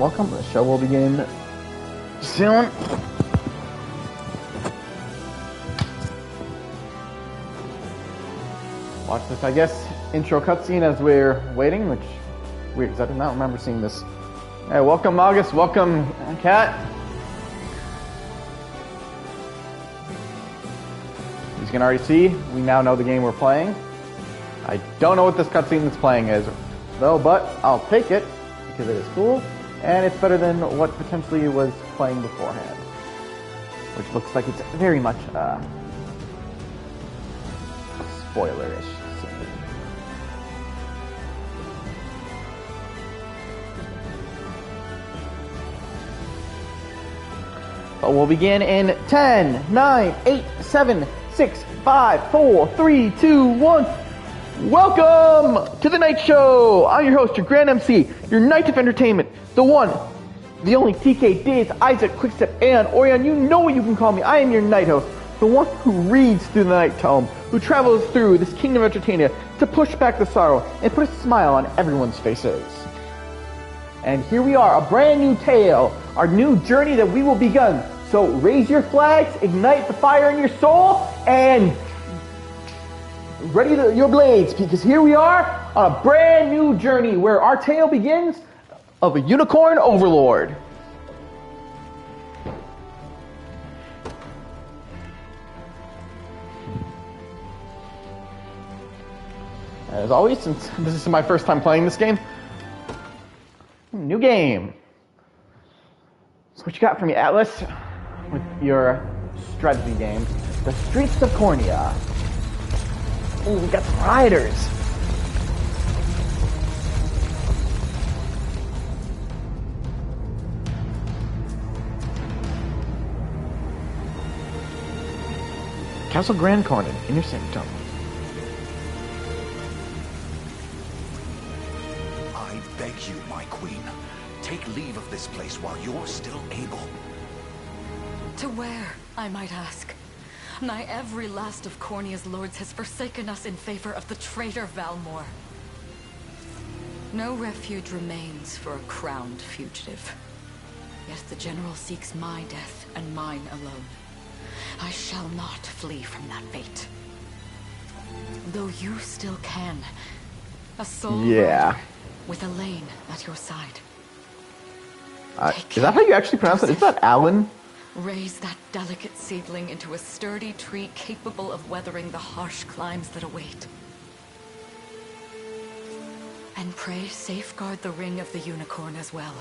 welcome. The show will begin soon. Watch this, I guess, intro cutscene as we're waiting, which weird because I do not remember seeing this. Hey, welcome August, welcome Kat. As you can already see, we now know the game we're playing. I don't know what this cutscene that's playing is, though, but I'll take it because it is cool, and it's better than what potentially was playing beforehand, which looks like it's very much spoilerish. But we'll begin in 10, 9, 8, 7, 6, 5, 4, 3, 2, 1. Welcome to the Night Show! I'm your host, your Grand MC, your Night of Entertainment, the one, the only TK, Days, Isaac, Quickstep, and Orion. You know what you can call me. I am your Night Host, the one who reads through the night tome, who travels through this kingdom of entertainment to push back the sorrow and put a smile on everyone's faces. And here we are, a brand new tale, our new journey that we will begin. So raise your flags, ignite the fire in your soul, and ready your blades, because here we are on a brand new journey where our tale begins of a unicorn overlord. As always, since this is my first time playing this game, new game. So what you got for me, Atlas, with your strategy game, The Streets of Cornea. Ooh, we got some riders. Castle Grand Cornet, Inner Sanctum. I beg you, my queen, take leave of this place while you're still able. To where, I might ask? Nigh every last of Cornea's lords has forsaken us in favor of the traitor Valmore. No refuge remains for a crowned fugitive. Yet the general seeks my death and mine alone. I shall not flee from that fate. Though you still can. A sole rider with Alain at your side. Is that how you actually pronounce it? Is that Alain? Raise that delicate seedling into a sturdy tree capable of weathering the harsh climes that await. And pray safeguard the ring of the unicorn as well.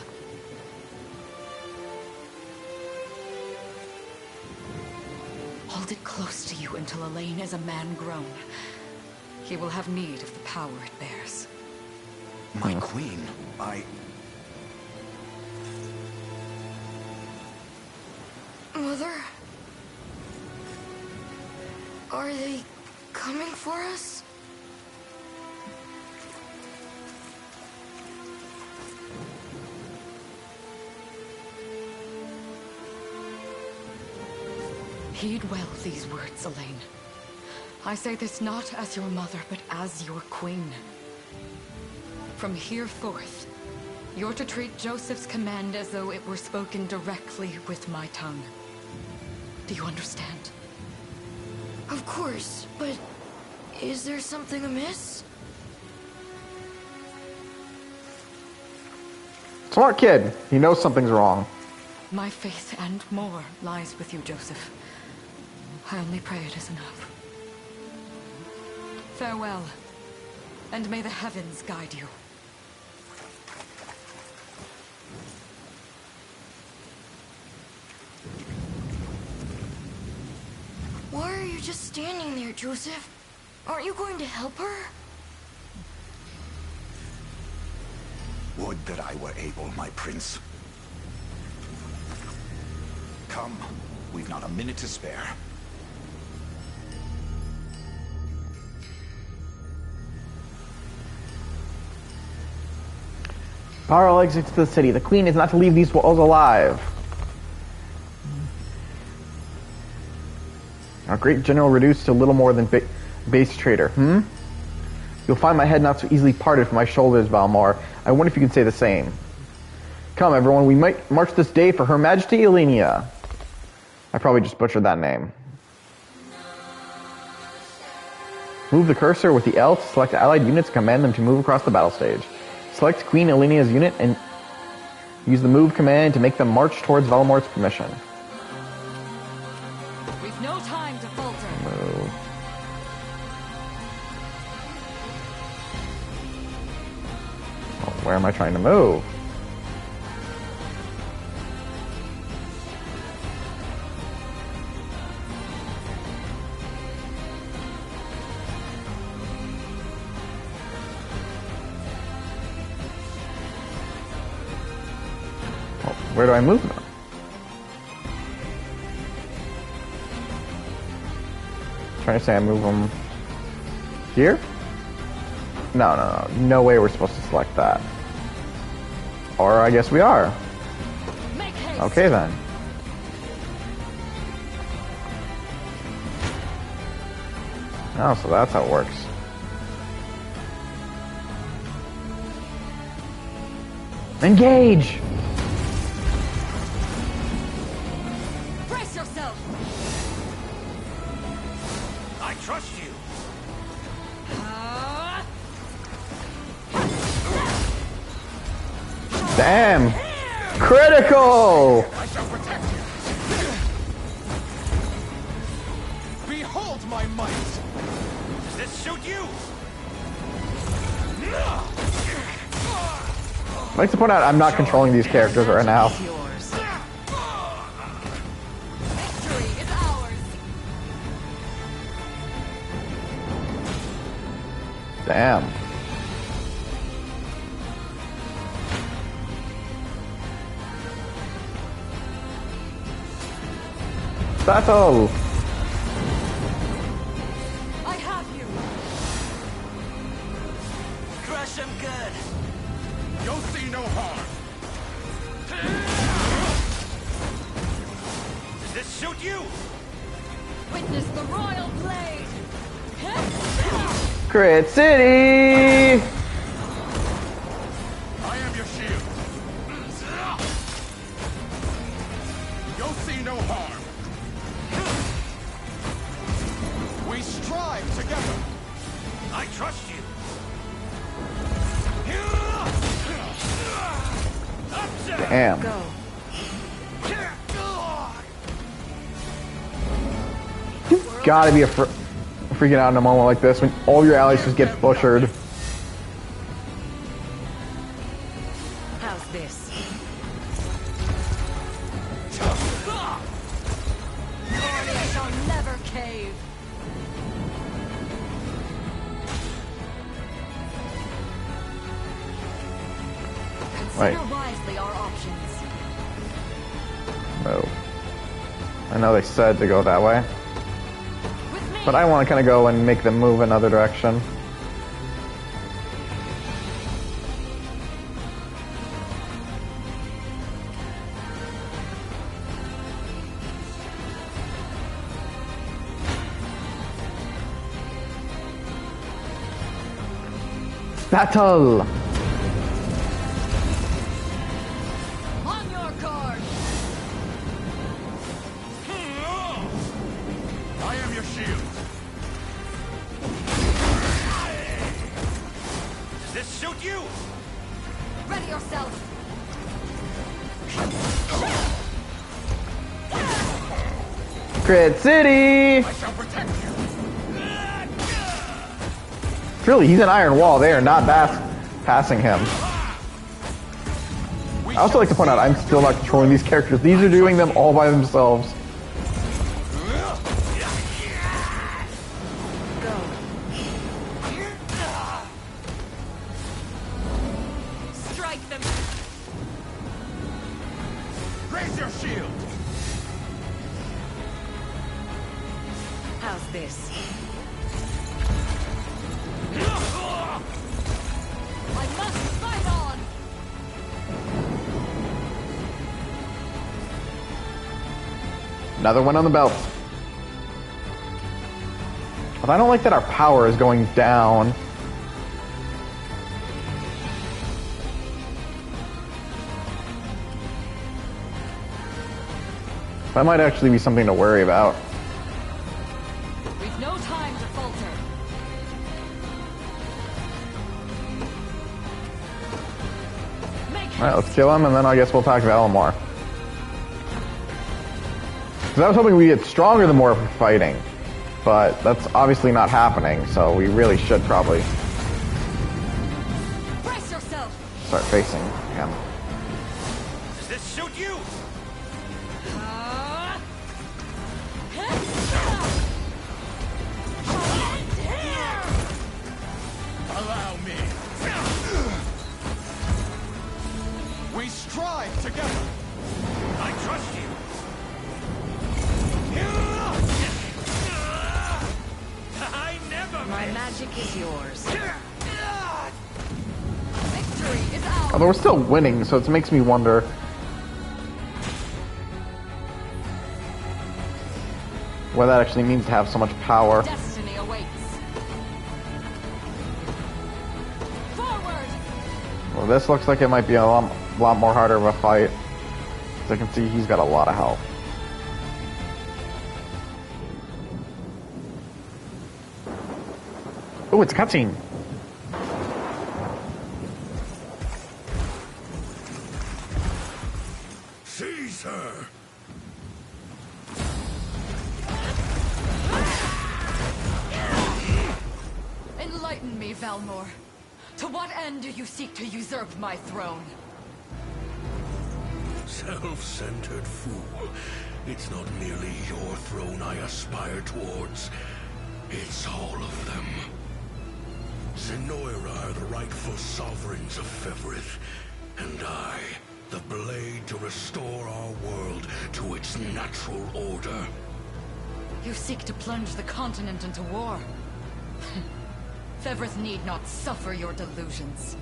Hold it close to you until Alain is a man grown. He will have need of the power it bears. My queen, Mother? Are they coming for us? Heed well these words, Alain. I say this not as your mother, but as your queen. From here forth, you're to treat Joseph's command as though it were spoken directly with my tongue. Do you understand? Of course, but is there something amiss? Smart kid. He knows something's wrong. My faith and more lies with you, Joseph. I only pray it is enough. Farewell, and may the heavens guide you. Why are you just standing there, Joseph? Aren't you going to help her? would that I were able, my prince. Come, we've not a minute to spare. Power exits the city. The queen is not to leave these walls alive. Our great general reduced to little more than base traitor. You'll find my head not so easily parted from my shoulders, Valmore. I wonder if you can say the same. Come, everyone, we might march this day for Her Majesty Elenia. I probably just butchered that name. Move the cursor with the L to select allied units and command them to move across the battle stage. Select Queen Elenia's unit and use the move command to make them march towards Valamort's permission. We've no time to falter. Move. Oh, where am I trying to move? Where do I move them? Trying to say I move them here? No. No way we're supposed to select that. Or I guess we are. Make haste. Okay then. Oh, so that's how it works. Engage! Brace yourself. I trust you. Damn! Critical! I shall protect you. Behold my might. Does this suit you? I'd like to point out I'm not controlling these characters right now. Yours. Victory is ours. Damn. Battle! I have you. Crush him good. You'll see no harm. Does this suit you? Witness the royal blade. Crit City! I am your shield. You'll see no harm. We strive together. I trust you. Damn. Go. Gotta be freaking out in a moment like this when all your allies just get butchered. How's this? Glory shall never cave. Right. Consider wisely our options. No. I know they said to go that way, With me. but I want to kind of go and make them move another direction. Battle! On your guard. I am your shield. Does this suit you? Ready yourself. Crit City! I shall protect you. Really, he's an iron wall. They are not passing him. I also like to point out I'm still not controlling these characters. These are doing them all by themselves. Go. Strike them. Raise your shield. How's this? I must fight on. Another one on the belt. But I don't like that our power is going down. That might actually be something to worry about. We've no time to falter. Alright, let's kill him, and then I guess we'll talk to Alain. Because I was hoping we'd get stronger the more we're fighting. But that's obviously not happening, so we really should probably Brace yourself. start facing him. Does this suit you? Allow me. We strive together. I trust you. I never My miss. magic is yours. Victory is ours. Although we're still winning, so it makes me wonder. What that actually means to have so much power. Destiny awaits. Forward. Well, this looks like it might be a lot more harder of a fight. As I can see, he's got a lot of health. Oh, it's a cutscene. Caesar! Enlighten me, Valmor. To what end do you seek to usurp my throne? Self-centered fool. It's not merely your throne I aspire towards. It's all of them. Zenoira are the rightful sovereigns of Fevrith, and I, the blade to restore our world to its natural order. You seek to plunge the continent into war. Fevrith need not suffer your delusions.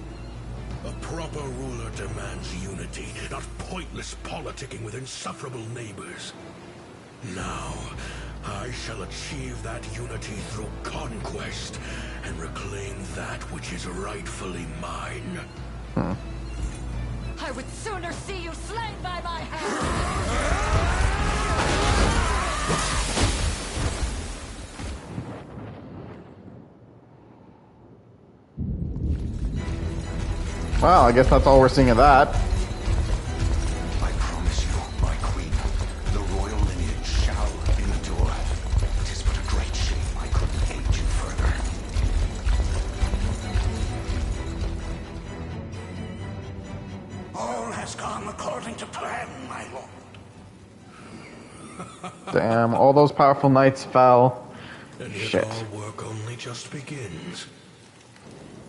A proper ruler demands unity, not pointless politicking with insufferable neighbors. Now, I shall achieve that unity through conquest and reclaim that which is rightfully mine. I would sooner see you slain by my hand! Well, I guess that's all we're seeing of that. I promise you, my queen, the royal lineage shall endure. 'Tis but a great shame I couldn't aid you further. All has gone according to plan, my lord. Damn, all those powerful knights fell. And yet Shit. our work only just begins.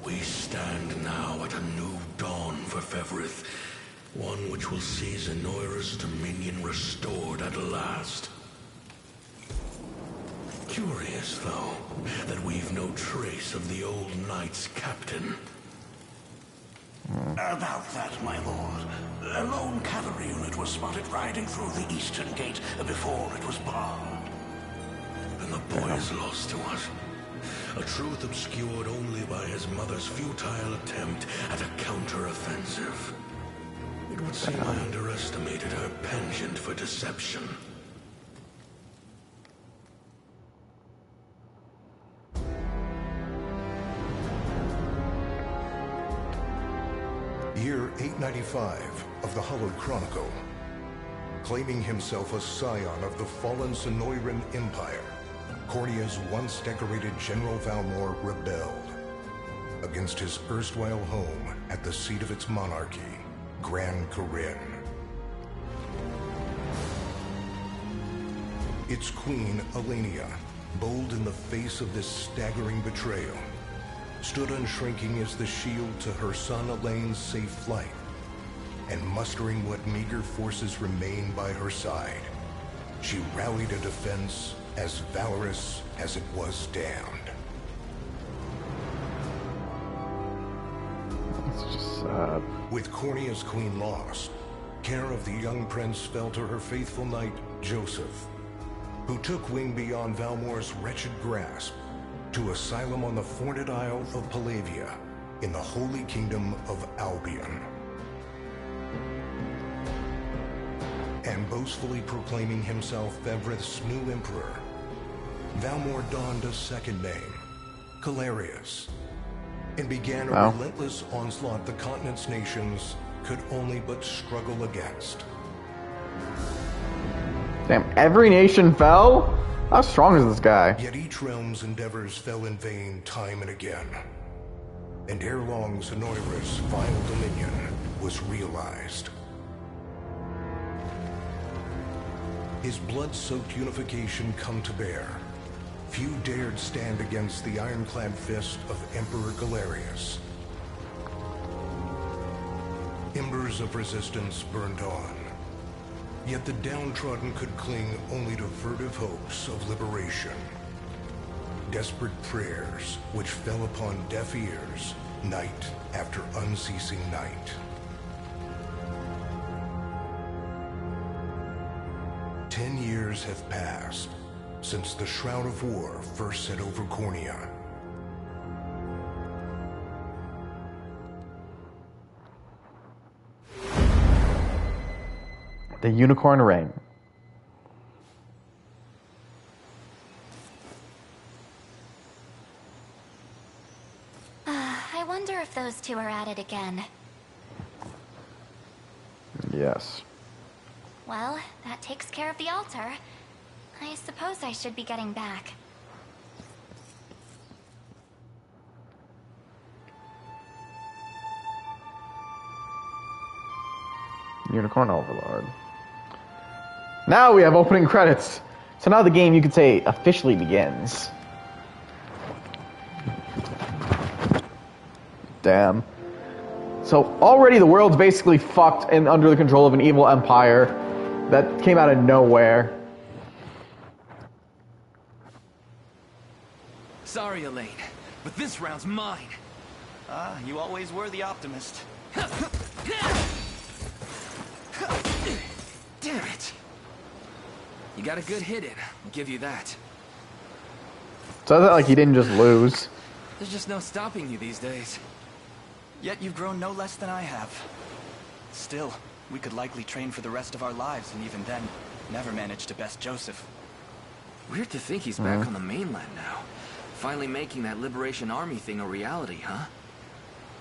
We stand now at a new dawn for Fevrith, one which will see Zenoira's dominion restored at last. Curious, though, that we've no trace of the old knight's captain. About that, my lord. A lone cavalry unit was spotted riding through the eastern gate before it was barred. And the boy is lost to us. A truth obscured only by his mother's futile attempt at a counter-offensive. It would seem I underestimated her penchant for deception. Year 895 of the Hallowed Chronicle. Claiming himself a scion of the fallen Zenoiran Empire, Cornea's once decorated General Valmor rebelled against his erstwhile home at the seat of its monarchy, Gran Corinne. Its queen, Alain, bold in the face of this staggering betrayal, stood unshrinking as the shield to her son Alain's safe flight, and mustering what meager forces remained by her side, she rallied a defense as valorous as it was damned. It's just sad. With Cornea's queen lost, care of the young prince fell to her faithful knight, Joseph, who took wing beyond Valmor's wretched grasp to asylum on the Forned Isle of Palavia in the Holy Kingdom of Albion. And and boastfully proclaiming himself Fevrith's new emperor, Valmor donned a second name, Calarius, and began a relentless onslaught the continent's nations could only but struggle against. Damn, every nation fell? How strong is this guy? Yet each realm's endeavors fell in vain time and again. And ere long, Zenoira's vile dominion was realized. His blood-soaked unification come to bear. Few dared stand against the ironclad fist of Emperor Galerius. Embers of resistance burned on. Yet the downtrodden could cling only to furtive hopes of liberation. Desperate prayers which fell upon deaf ears night after unceasing night. 10 years have passed since the Shroud of War first set over Cornea. The Unicorn Ring. I wonder if those two are at it again. Yes. Well, that takes care of the altar. I suppose I should be getting back. Unicorn Overlord. Now we have opening credits. So now the game, you could say, officially begins. Damn. So already the world's basically fucked and under the control of an evil empire that came out of nowhere. Sorry, Alain, but this round's mine. You always were the optimist. Damn it. You got a good hit in, I'll give you that. So I thought like he didn't just lose. There's just no stopping you these days. Yet you've grown no less than I have. Still, we could likely train for the rest of our lives, and even then, never manage to best Joseph. Weird to think he's back on the mainland now. Finally making that Liberation Army thing a reality, huh?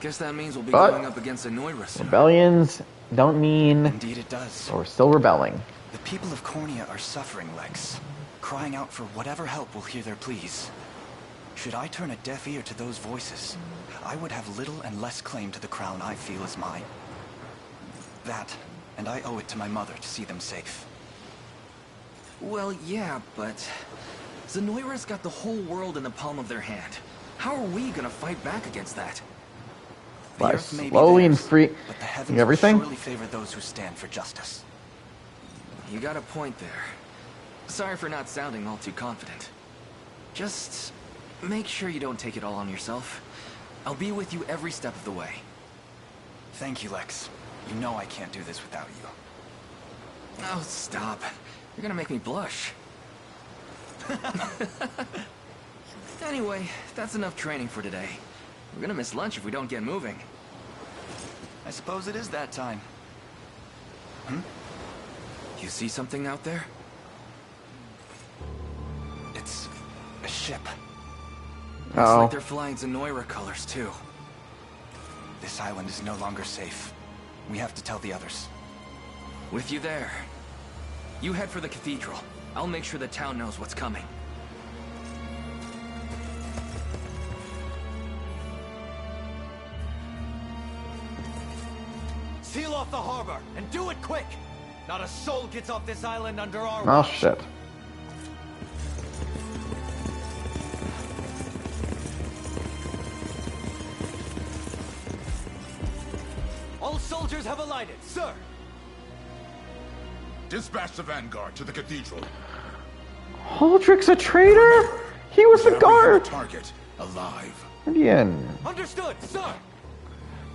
Guess that means we'll be going up against Zenoira soon. Rebellions don't mean... Indeed it does. Or still rebelling. The people of Cornea are suffering, Lex. Crying out for whatever help will hear their pleas. Should I turn a deaf ear to those voices, I would have little and less claim to the crown I feel is mine. That, and I owe it to my mother to see them safe. Well, yeah, but... Zenoira's got the whole world in the palm of their hand. How are we gonna fight back against that? By slowly and free... But the heavens everything? will surely favor those who stand for justice. You got a point there. Sorry for not sounding all too confident. Just... make sure you don't take it all on yourself. I'll be with you every step of the way. Thank you, Lex. You know I can't do this without you. Oh, stop. You're gonna make me blush. Anyway, that's enough training for today. We're gonna miss lunch if we don't get moving. I suppose it is that time. You see something out there? It's a ship. Looks like they're flying Zenoira colors, too. This island is no longer safe. We have to tell the others. With you there. You head for the cathedral. I'll make sure the town knows what's coming. Seal off the harbor, and do it quick! Not a soul gets off this island under our Oh, watch. shit. All soldiers have alighted, sir! Dispatch the vanguard to the cathedral. Holdrick's a traitor? He was the guard! Target alive. Indian. Understood, sir!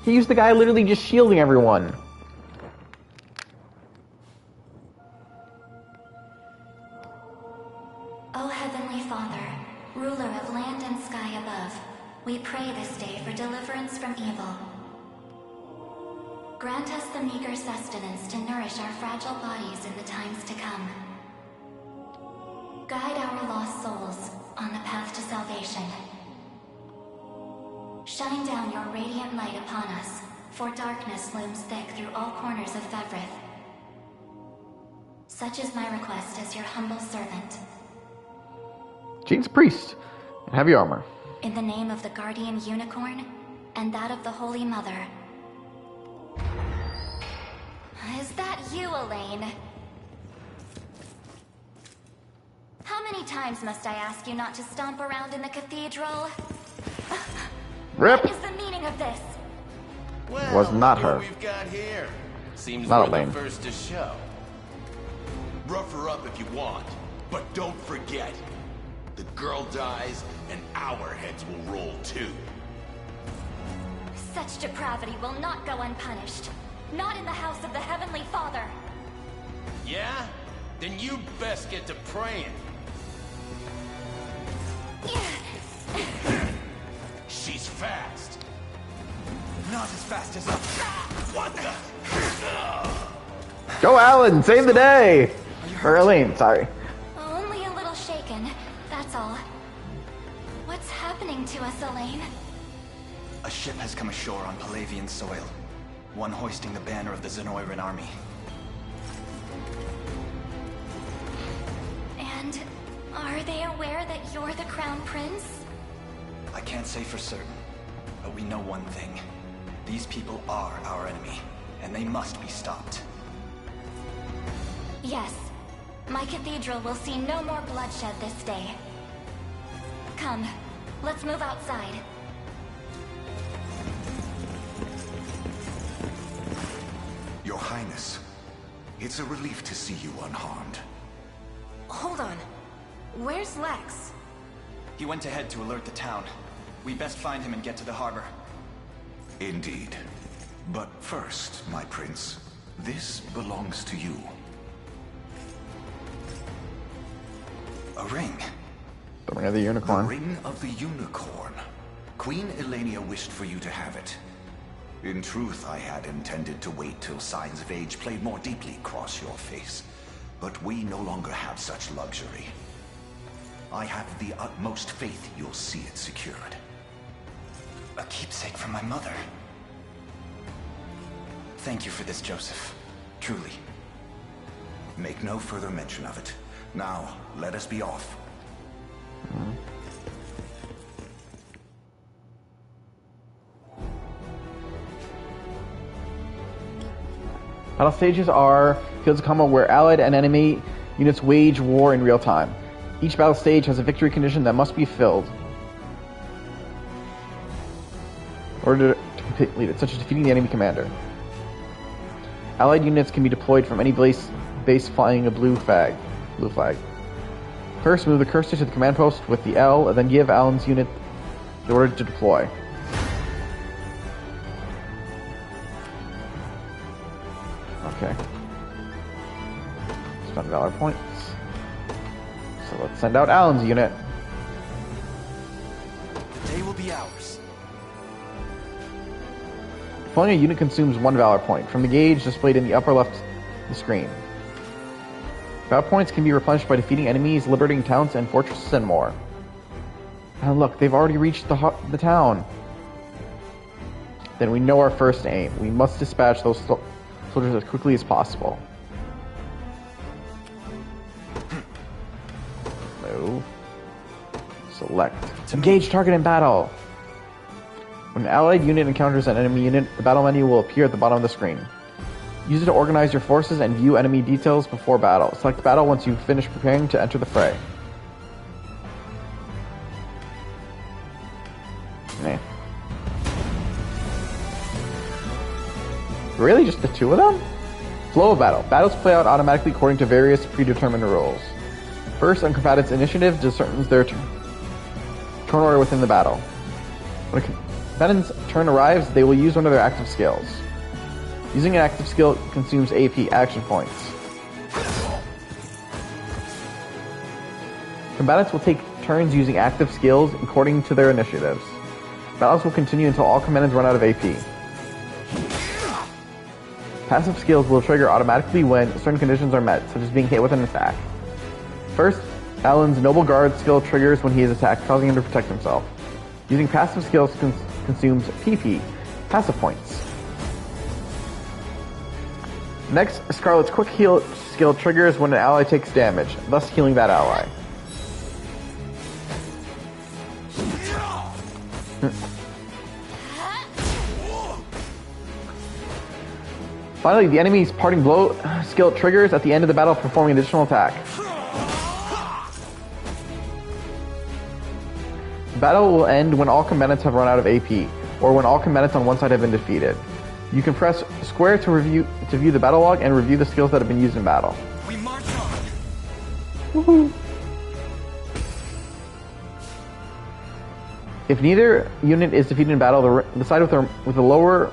He's the guy literally just shielding everyone. O Heavenly Father, ruler of land and sky above, we pray this day for deliverance from evil. grant us the meager sustenance to nourish our fragile bodies in the times to come. Guide our lost souls on the path to salvation. Shine down your radiant light upon us, for darkness looms thick through all corners of Fevrith. Such is my request as your humble servant. Jean's a priest in heavy armor. In the name of the guardian unicorn, and that of the Holy Mother. Is that you, Alain? How many times must I ask you not to stomp around in the cathedral? Rip. What is the meaning of this? Well, Was not look what her. we've got here. Seems Not we're Alain. the first to show. Rough her up if you want, but don't forget. The girl dies, and our heads will roll too. Such depravity will not go unpunished. Not in the house of the Heavenly Father. Yeah? Then you best get to praying. She's fast. Not as fast as us. What the? Go, Alan! Save the day! Or Elaine, sorry. Only a little shaken, that's all. What's happening to us, Alain? A ship has come ashore on Palavian soil. One hoisting the banner of the Zenoiran army. And are they aware that you're the Crown Prince? I can't say for certain, but we know one thing. These people are our enemy, and they must be stopped. Yes. My cathedral will see no more bloodshed this day. Come, let's move outside. Your Highness, it's a relief to see you unharmed. Hold on. Where's Lex? He went ahead to alert the town. We best find him and get to the harbor. Indeed. But first, my prince, this belongs to you. A ring. The Ring of the The Unicorn. Ring of the Unicorn. Queen Elenia wished for you to have it. In truth, I had intended to wait till signs of age played more deeply across your face. But we no longer have such luxury. I have the utmost faith you'll see it secured. A keepsake from my mother. Thank you for this, Joseph. Truly. Make no further mention of it. Now, let us be off. Battle stages are fields of combat where allied and enemy units wage war in real time. Each battle stage has a victory condition that must be filled in order to complete it, such as defeating the enemy commander. Allied units can be deployed from any base flying a blue flag. First, move the cursor to the command post with the L, and then give Alan's unit the order to deploy. Okay. Spend valor points. So let's send out Alan's unit. The day will be ours. Deploying a unit consumes 1 valor point from the gauge displayed in the upper left of the screen. Valor points can be replenished by defeating enemies, liberating towns and fortresses, and more. And look, they've already reached the town. Then we know our first aim. We must dispatch those soldiers as quickly as possible. Move. Select. Engage target in battle. When an allied unit encounters an enemy unit, the battle menu will appear at the bottom of the screen. Use it to organize your forces and view enemy details before battle. Select battle once you've finished preparing to enter the fray. Eh. Really? Just the two of them? Flow of battle. Battles play out automatically according to various predetermined rules. First, on combatants' initiative determines their turn order within the battle. When a combatant's turn arrives, they will use one of their active skills. Using an active skill consumes AP, action points. Combatants will take turns using active skills according to their initiatives. Battles will continue until all combatants run out of AP. Passive skills will trigger automatically when certain conditions are met, such as being hit with an attack. First, Alain's Noble Guard skill triggers when he is attacked, causing him to protect himself. Using passive skills consumes PP, passive points. Next, Scarlet's quick heal skill triggers when an ally takes damage, thus healing that ally. Finally, the enemy's parting blow skill triggers at the end of the battle, performing an additional attack. The battle will end when all combatants have run out of AP, or when all combatants on one side have been defeated. You can press square to view the battle log and review the skills that have been used in battle. We march on. Woohoo! If neither unit is defeated in battle, the side with the lower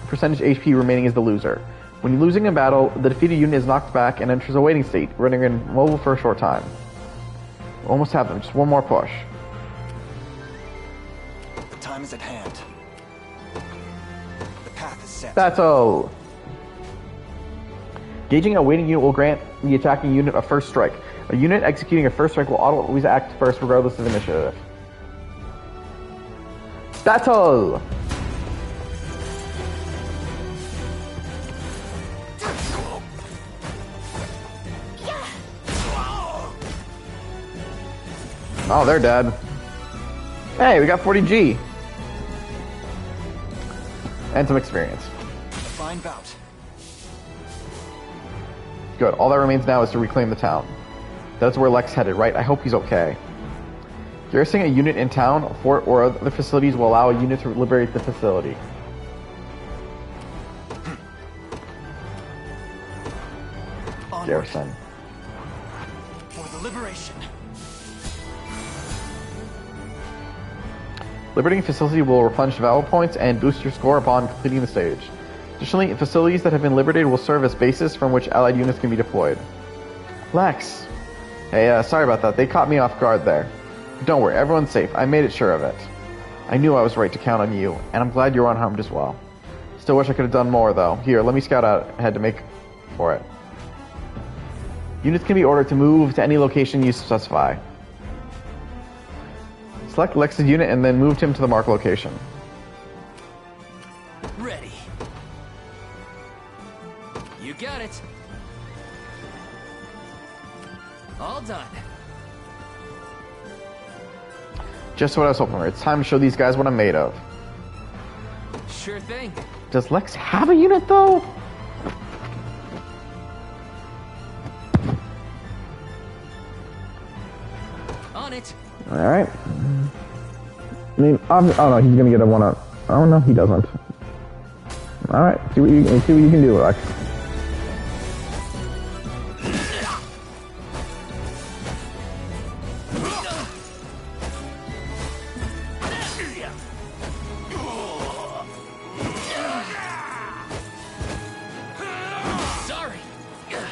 percentage HP remaining is the loser. When losing in battle, the defeated unit is knocked back and enters a waiting state, rendering it immobile for a short time. We almost have them, just one more push. The time is at hand. The path is set. Battle! Gauging a waiting unit will grant the attacking unit a first strike. A unit executing a first strike will always act first regardless of initiative. Battle! Oh, they're dead. Hey, we got 40G. And some experience. A fine bout. Good. All that remains now is to reclaim the town. That's where Lex headed, right? I hope he's okay. Garrisoning a unit in town, a fort, or other facilities will allow a unit to liberate the facility. Onward. Garrison. For the liberation. Liberating a facility will replenish valor points and boost your score upon completing the stage. Additionally, facilities that have been liberated will serve as bases from which allied units can be deployed. Lex. Hey, sorry about that. They caught me off guard there. Don't worry, everyone's safe. I made it sure of it. I knew I was right to count on you, and I'm glad you're unharmed as well. Still wish I could have done more, though. Here, let me scout out ahead to make for it. Units can be ordered to move to any location you specify. Select Lex's unit and then move him to the marked location. Ready. You got it. All done. Just what I was hoping for. It's time to show these guys what I'm made of. Sure thing. Does Lex have a unit, though? On it. Alright. I mean, oh no, he's gonna get a 1-up. Oh no, he doesn't. Alright, see what you can do, Lex. Sorry.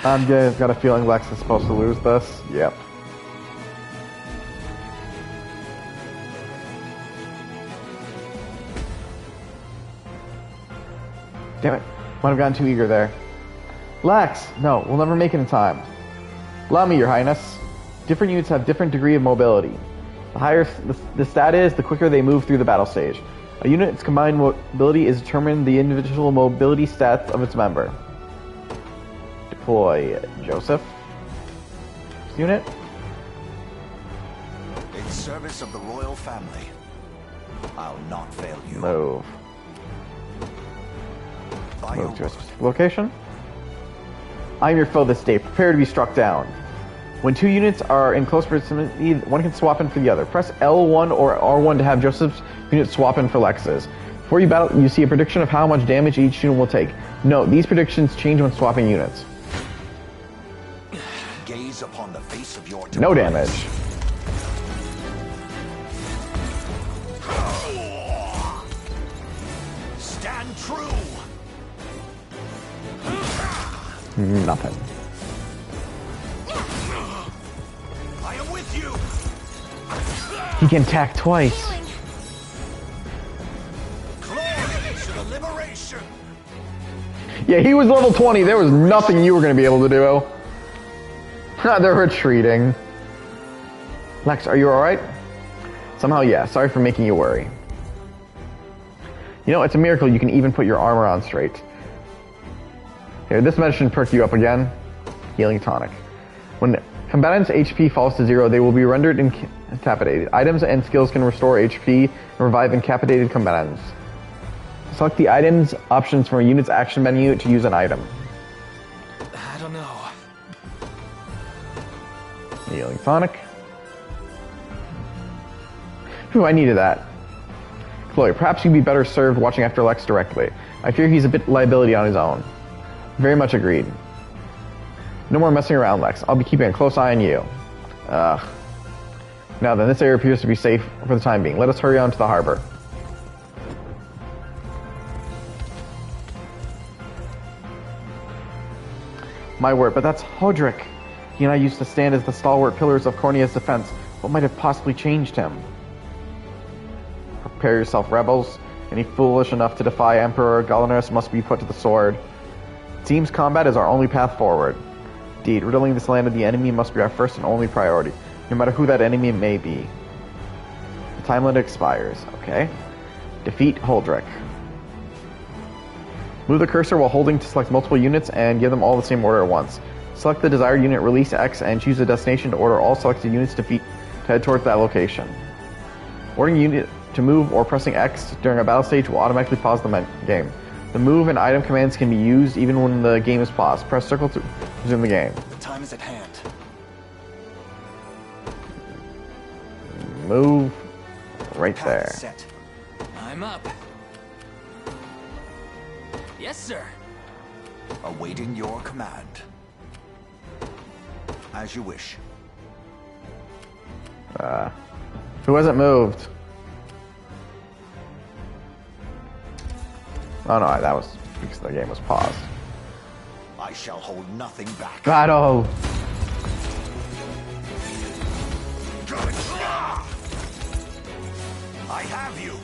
I've got a feeling Lex is supposed to lose this. Yep. Damn it. Might have gotten too eager there. Lex! No, we'll never make it in time. Allow me, Your Highness. Different units have different degree of mobility. The higher the stat is, the quicker they move through the battle stage. A unit's combined mobility is determined the individual mobility stats of its member. Deploy Joseph. Unit. In service of the royal family, I'll not fail you. Move. By Move to a your specific location. I am your foe this day. Prepare to be struck down. When two units are in close proximity, one can swap in for the other. Press L1 or R1 to have Joseph's unit swap in for Lex's. Before you battle, you see a prediction of how much damage each unit will take. Note, these predictions change when swapping units. gaze upon the face of your No damage. Stand true. Nothing. I am with you. He can attack twice. Glory to the liberation. Yeah, he was level 20. There was nothing you were going to be able to do. They're retreating. Lex, are you alright? Somehow, yeah. Sorry for making you worry. You know, it's a miracle you can even put your armor on straight. Here, this medicine perk you up again. Healing tonic. When combatants' HP falls to 0, they will be rendered incapacitated. Items and skills can restore HP and revive incapacitated combatants. Select the items options from a unit's action menu to use an item. I don't know. Healing tonic. Whew, I needed that. Chloe, perhaps you'd be better served watching after Lex directly. I fear he's a bit liability on his own. Very much agreed. No more messing around, Lex. I'll be keeping a close eye on you. Now then, this area appears to be safe for the time being. Let us hurry on to the harbor. My word, but that's Hodrick. He and I used to stand as the stalwart pillars of Cornea's defense. What might have possibly changed him? Prepare yourself, rebels. Any foolish enough to defy Emperor Galenus must be put to the sword. It seems combat is our only path forward. Indeed, riddling this land of the enemy must be our first and only priority, no matter who that enemy may be. The time limit expires. Okay. Defeat Holdrick. Move the cursor while holding to select multiple units and give them all the same order at once. Select the desired unit, release X, and choose a destination to order all selected units to head towards that location. Ordering unit to move or pressing X during a battle stage will automatically pause the game. The move and item commands can be used even when the game is paused. Press circle to resume the game. The time is at hand. Move right there. Set. I'm up. Yes, sir. Awaiting your command. As you wish. Who hasn't moved? Oh no, that was because the game was paused. I shall hold nothing back. Battle! I have you.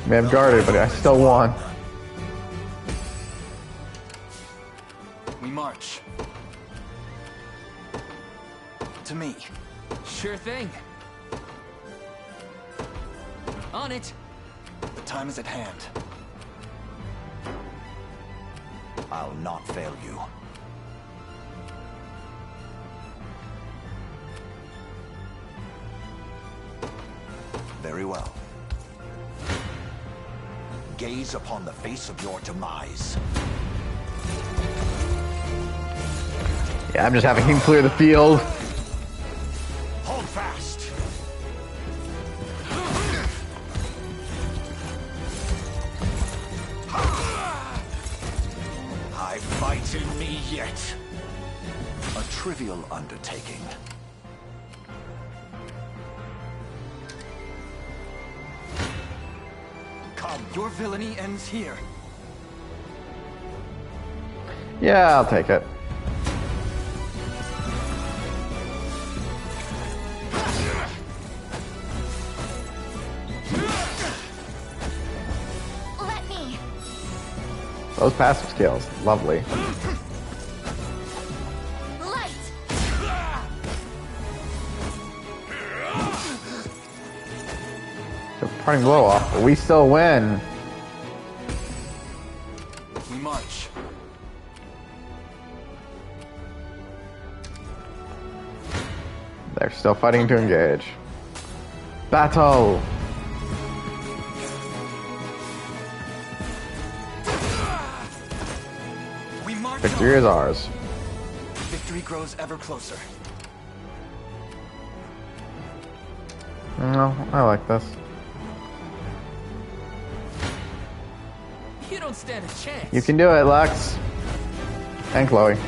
May have guarded, but I still won. We march. To me. Sure thing. On it. The time is at hand. I'll not fail you. Very well. Gaze upon the face of your demise. Yeah, I'm just having him clear the field. Hold fast. I fight in me yet. A trivial undertaking. Come, your villainy ends here. Yeah, I'll take it. Let me. Those passive skills, lovely. Light. So parting blow off, but we still win. We march. They're still fighting to engage. Battle! We march. Victory is ours. Victory grows ever closer. No, I like this. You don't stand a chance. You can do it, Lex. And Chloe. No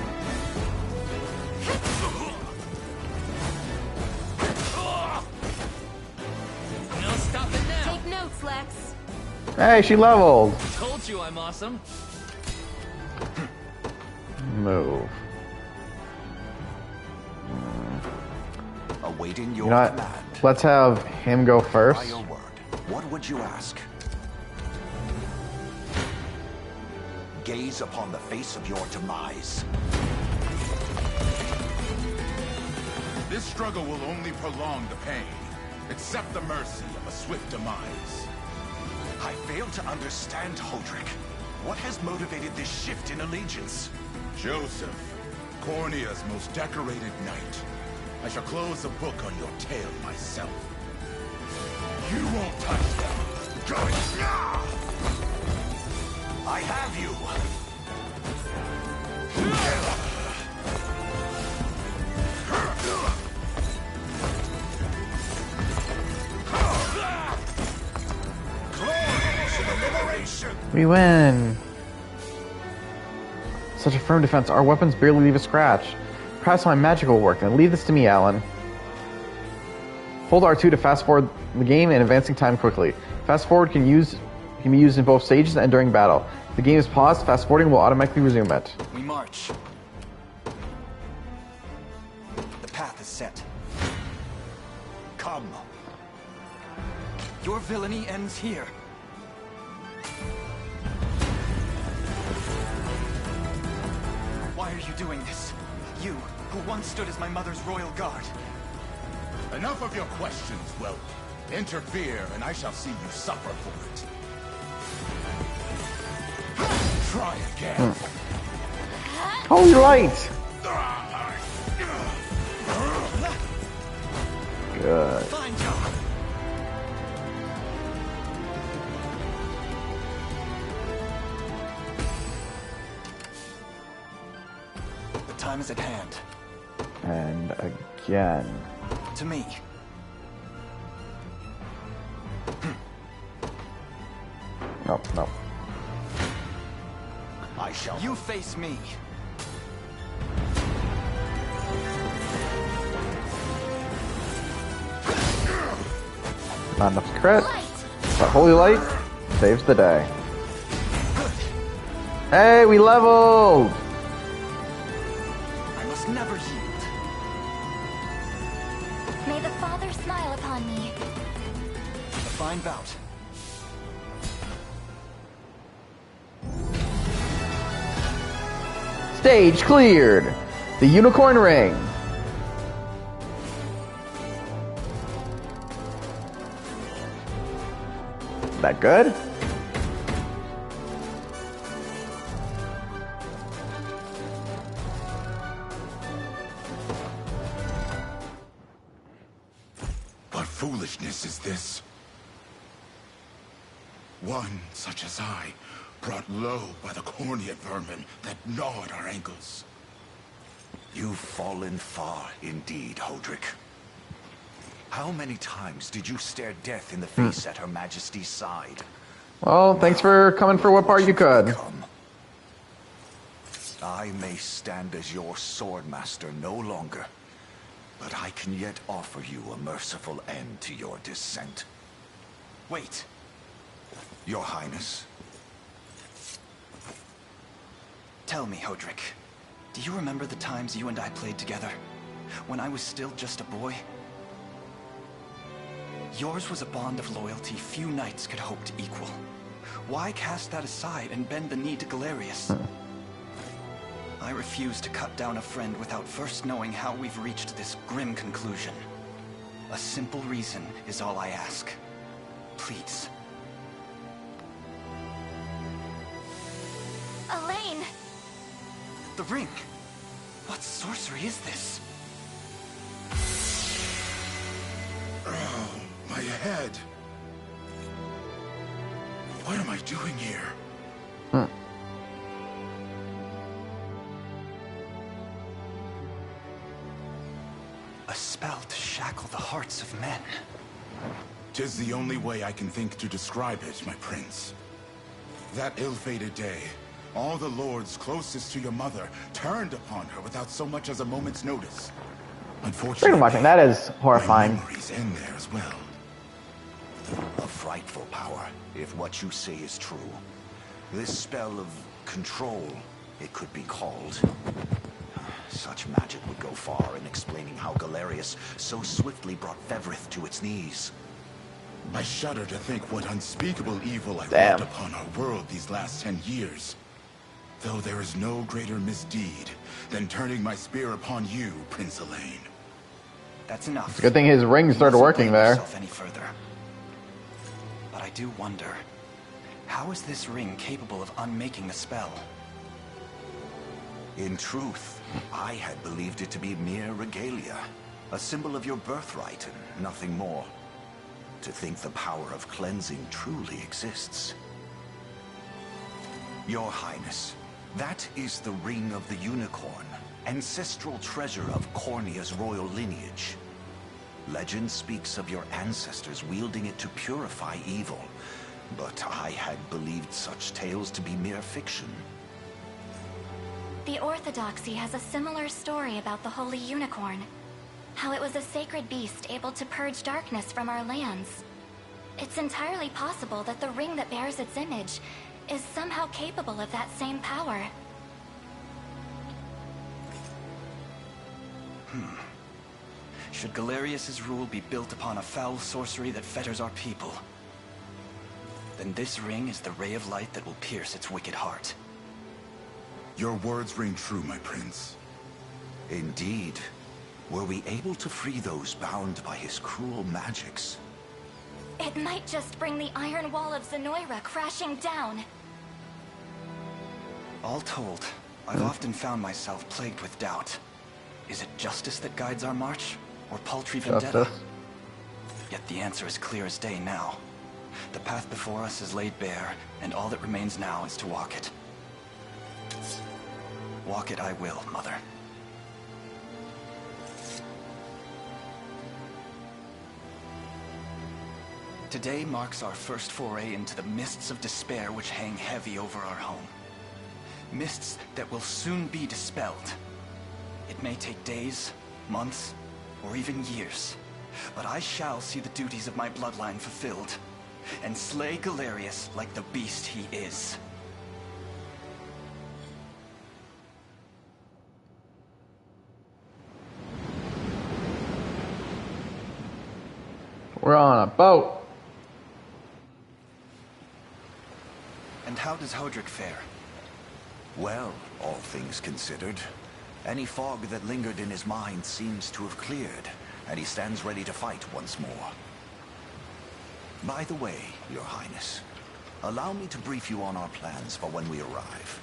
stopping now. Take notes, Lex. Hey, she leveled. Told you I'm awesome. Move. Awaiting your You know what? command. let's have him go By first. your word, what would you ask? Gaze upon the face of your demise. This struggle will only prolong the pain. Accept the mercy of a swift demise. I fail to understand, Hodrick. What has motivated this shift in allegiance? Joseph, Cornea's most decorated knight. I shall close the book on your tale myself. You won't touch them. Go now! I have you! We win! Such a firm defense, our weapons barely leave a scratch. Perhaps my magic will work, then leave this to me, Alain. Hold R2 to fast forward the game and advancing time quickly. Fast forward can be used in both stages and during battle. If the game is paused, fast forwarding will automatically resume it. We march. The path is set. Come. Your villainy ends here. Why are you doing this? You, who once stood as my mother's royal guard. Enough of your questions, Whelp. Interfere, and I shall see you suffer for it. Try again. Holy light! Good. Fine job. The time is at hand. And again. To me. No, no. I shall. You face me. Not enough crit. But holy light saves the day. Hey, we leveled! I must never yield. May the Father smile upon me. A fine bout. Stage cleared! The Unicorn Ring. That good? What foolishness is this? One such as I, brought low by the cornea vermin that gnawed our ankles. You've fallen far indeed, Hodrick. How many times did you stare death in the face at Her Majesty's side? Well, thanks for coming for what part you could. I may stand as your swordmaster no longer, but I can yet offer you a merciful end to your descent. Wait. Your Highness. Tell me, Hodrick. Do you remember the times you and I played together? When I was still just a boy? Yours was a bond of loyalty few knights could hope to equal. Why cast that aside and bend the knee to Galerius? I refuse to cut down a friend without first knowing how we've reached this grim conclusion. A simple reason is all I ask. Please. Alain! The ring! What sorcery is this? Oh, my head. What am I doing here? A spell to shackle the hearts of men. 'Tis the only way I can think to describe it, my prince. That ill-fated day, all the lords closest to your mother turned upon her without so much as a moment's notice. Unfortunately, Freedom watching, that is horrifying. my memories end there as well. A frightful power, if what you say is true. This spell of control, it could be called. such magic would go far in explaining how Galerius so swiftly brought Fevrith to its knees. I shudder to think what unspeakable evil I Damn. wrought upon our world these last 10 years. Though there is no greater misdeed than turning my spear upon you, Prince Alain. That's enough. It's a good thing his ring You started mustn't working blame there. yourself any further. But I do wonder, how is this ring capable of unmaking the spell? In truth, I had believed it to be mere regalia, a symbol of your birthright and nothing more. To think the power of cleansing truly exists. Your Highness, that is the Ring of the Unicorn, ancestral treasure of Cornia's royal lineage. Legend speaks of your ancestors wielding it to purify evil, but I had believed such tales to be mere fiction. The Orthodoxy has a similar story about the Holy Unicorn. How it was a sacred beast able to purge darkness from our lands. It's entirely possible that the ring that bears its image is somehow capable of that same power. Should Galerius's rule be built upon a foul sorcery that fetters our people, then this ring is the ray of light that will pierce its wicked heart. Your words ring true, my prince. Indeed. Were we able to free those bound by his cruel magics? It might just bring the iron wall of Zenoira crashing down. All told, I've often found myself plagued with doubt. Is it justice that guides our march, or paltry vendetta? Justice. Yet the answer is clear as day now. The path before us is laid bare, and all that remains now is to walk it. Walk it I will, Mother. Today marks our first foray into the mists of despair which hang heavy over our home. Mists that will soon be dispelled. It may take days, months, or even years, but I shall see the duties of my bloodline fulfilled, and slay Galerius like the beast he is. We're on a boat. And how does Hodrick fare? Well, all things considered, any fog that lingered in his mind seems to have cleared, and he stands ready to fight once more. By the way, Your Highness, allow me to brief you on our plans for when we arrive.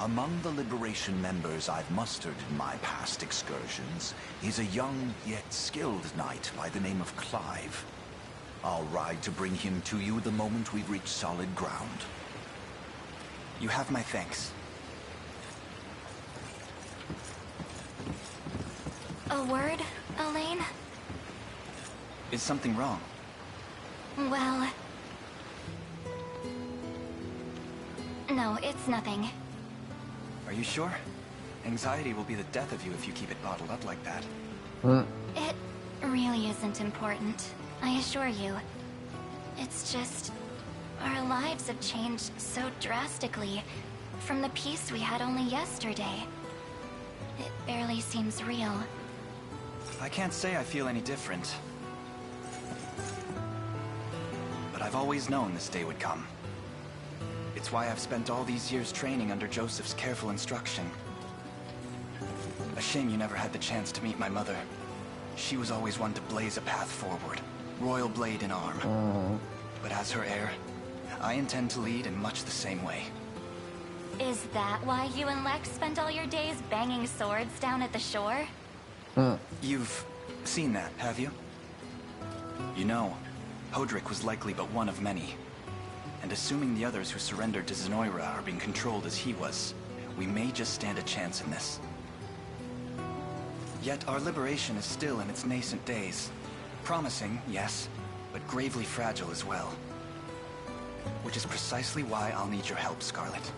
Among the Liberation members I've mustered in my past excursions is a young yet skilled knight by the name of Clive. I'll ride to bring him to you the moment we've reached solid ground. You have my thanks. A word, Alain? Is something wrong? Well... No, it's nothing. Are you sure? Anxiety will be the death of you if you keep it bottled up like that. It really isn't important, I assure you. It's just... our lives have changed so drastically from the peace we had only yesterday. It barely seems real. I can't say I feel any different. But I've always known this day would come. It's why I've spent all these years training under Joseph's careful instruction. A shame you never had the chance to meet my mother. She was always one to blaze a path forward, royal blade in arm. But as her heir, I intend to lead in much the same way. Is that why you and Lex spent all your days banging swords down at the shore? You've seen that, have you? You know, Hodrick was likely but one of many. And assuming the others who surrendered to Zenoira are being controlled as he was, we may just stand a chance in this. Yet our liberation is still in its nascent days. Promising, yes, but gravely fragile as well. Which is precisely why I'll need your help, Scarlet.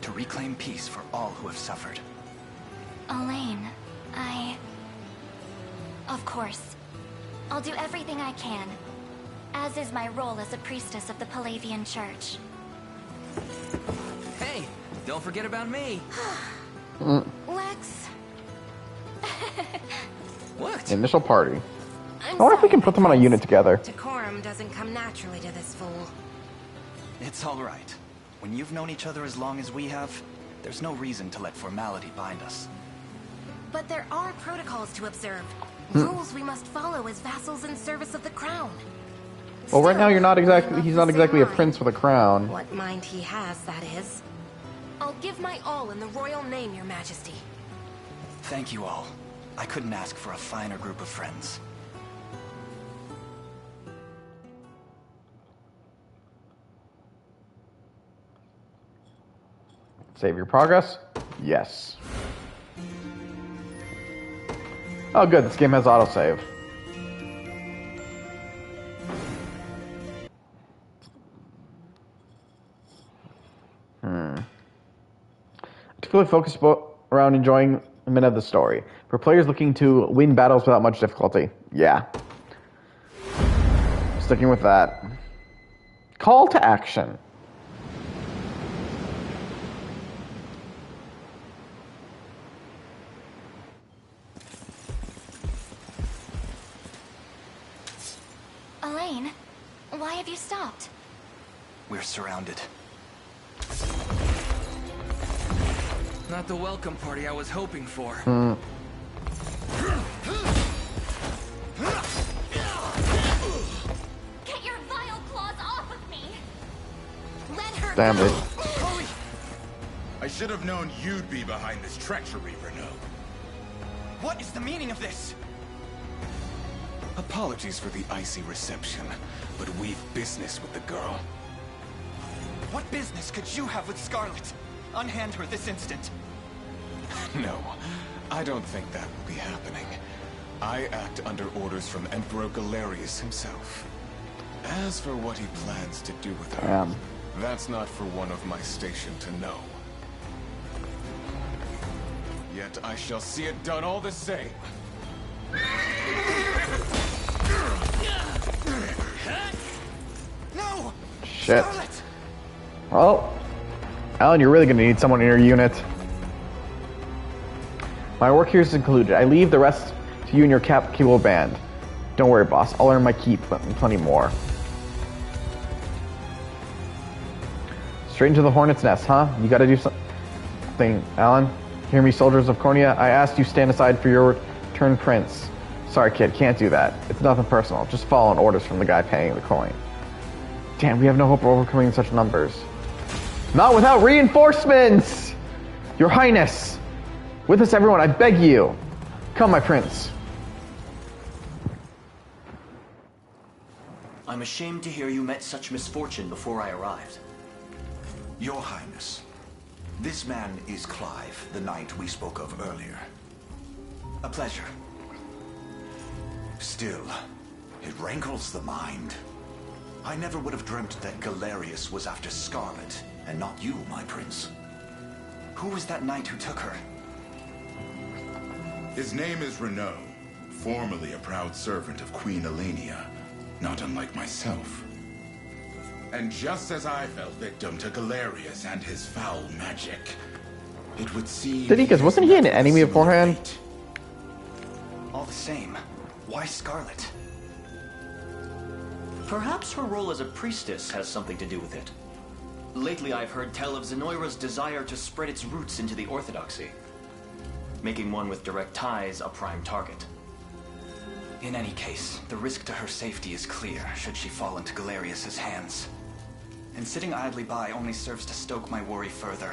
To reclaim peace for all who have suffered. Alain, Of course. I'll do everything I can. As is my role as a priestess of the Palavian Church. Hey, don't forget about me. Lex, What? Initial party. I'm I wonder if we sorry, can put them on a unit together. Decorum doesn't come naturally to this fool. It's all right. When you've known each other as long as we have, there's no reason to let formality bind us. But there are protocols to observe. Rules we must follow as vassals in service of the crown. Well, right now you're not exactly. Still, He's not exactly a mind. prince with a crown. What mind he has, that is. I'll give my all in the royal name, Your Majesty. Thank you all. I couldn't ask for a finer group of friends. Save your progress? Yes. Oh good, this game has autosave. Particularly focused around enjoying a minute of the story. For players looking to win battles without much difficulty. Yeah. Sticking with that. Call to action. Alain, why have you stopped? We're surrounded. Not the welcome party I was hoping for. Get your vile claws off of me! Let her Damn go. it. Hurry! I should have known you'd be behind this treachery, Renaud. What is the meaning of this? Apologies for the icy reception, but we've business with the girl. What business could you have with Scarlet? Unhand her this instant. No, I don't think that will be happening. I act under orders from Emperor Galerius himself. As for what he plans to do with her, that's not for one of my station to know. Yet I shall see it done all the same. No! Shit. Scarlet! Well, Alan, you're really going to need someone in your unit. My work here is concluded. I leave the rest to you and your capable band. Don't worry, boss. I'll earn my keep, but plenty more. Straight into the hornet's nest, huh? You gotta do something, Alan. Hear me, soldiers of Cornea? I asked you stand aside for your turn, prince. Sorry, kid, can't do that. It's nothing personal. Just following orders from the guy paying the coin. Damn, we have no hope of overcoming such numbers. Not without reinforcements! Your Highness! With us, everyone, I beg you! Come, my prince. I'm ashamed to hear you met such misfortune before I arrived. Your Highness, this man is Clive, the knight we spoke of earlier. A pleasure. Still, it rankles the mind. I never would have dreamt that Galerius was after Scarlet, and not you, my prince. Who was that knight who took her? His name is Renaud, formerly a proud servant of Queen Elenia, not unlike myself. And just as I fell victim to Galerius and his foul magic, it would seem... Did he? Because wasn't he an enemy beforehand? All the same, why Scarlet? Perhaps her role as a priestess has something to do with it. Lately I've heard tell of Zenoira's desire to spread its roots into the Orthodoxy, making one with direct ties a prime target. In any case, the risk to her safety is clear should she fall into Galerius's hands. And sitting idly by only serves to stoke my worry further.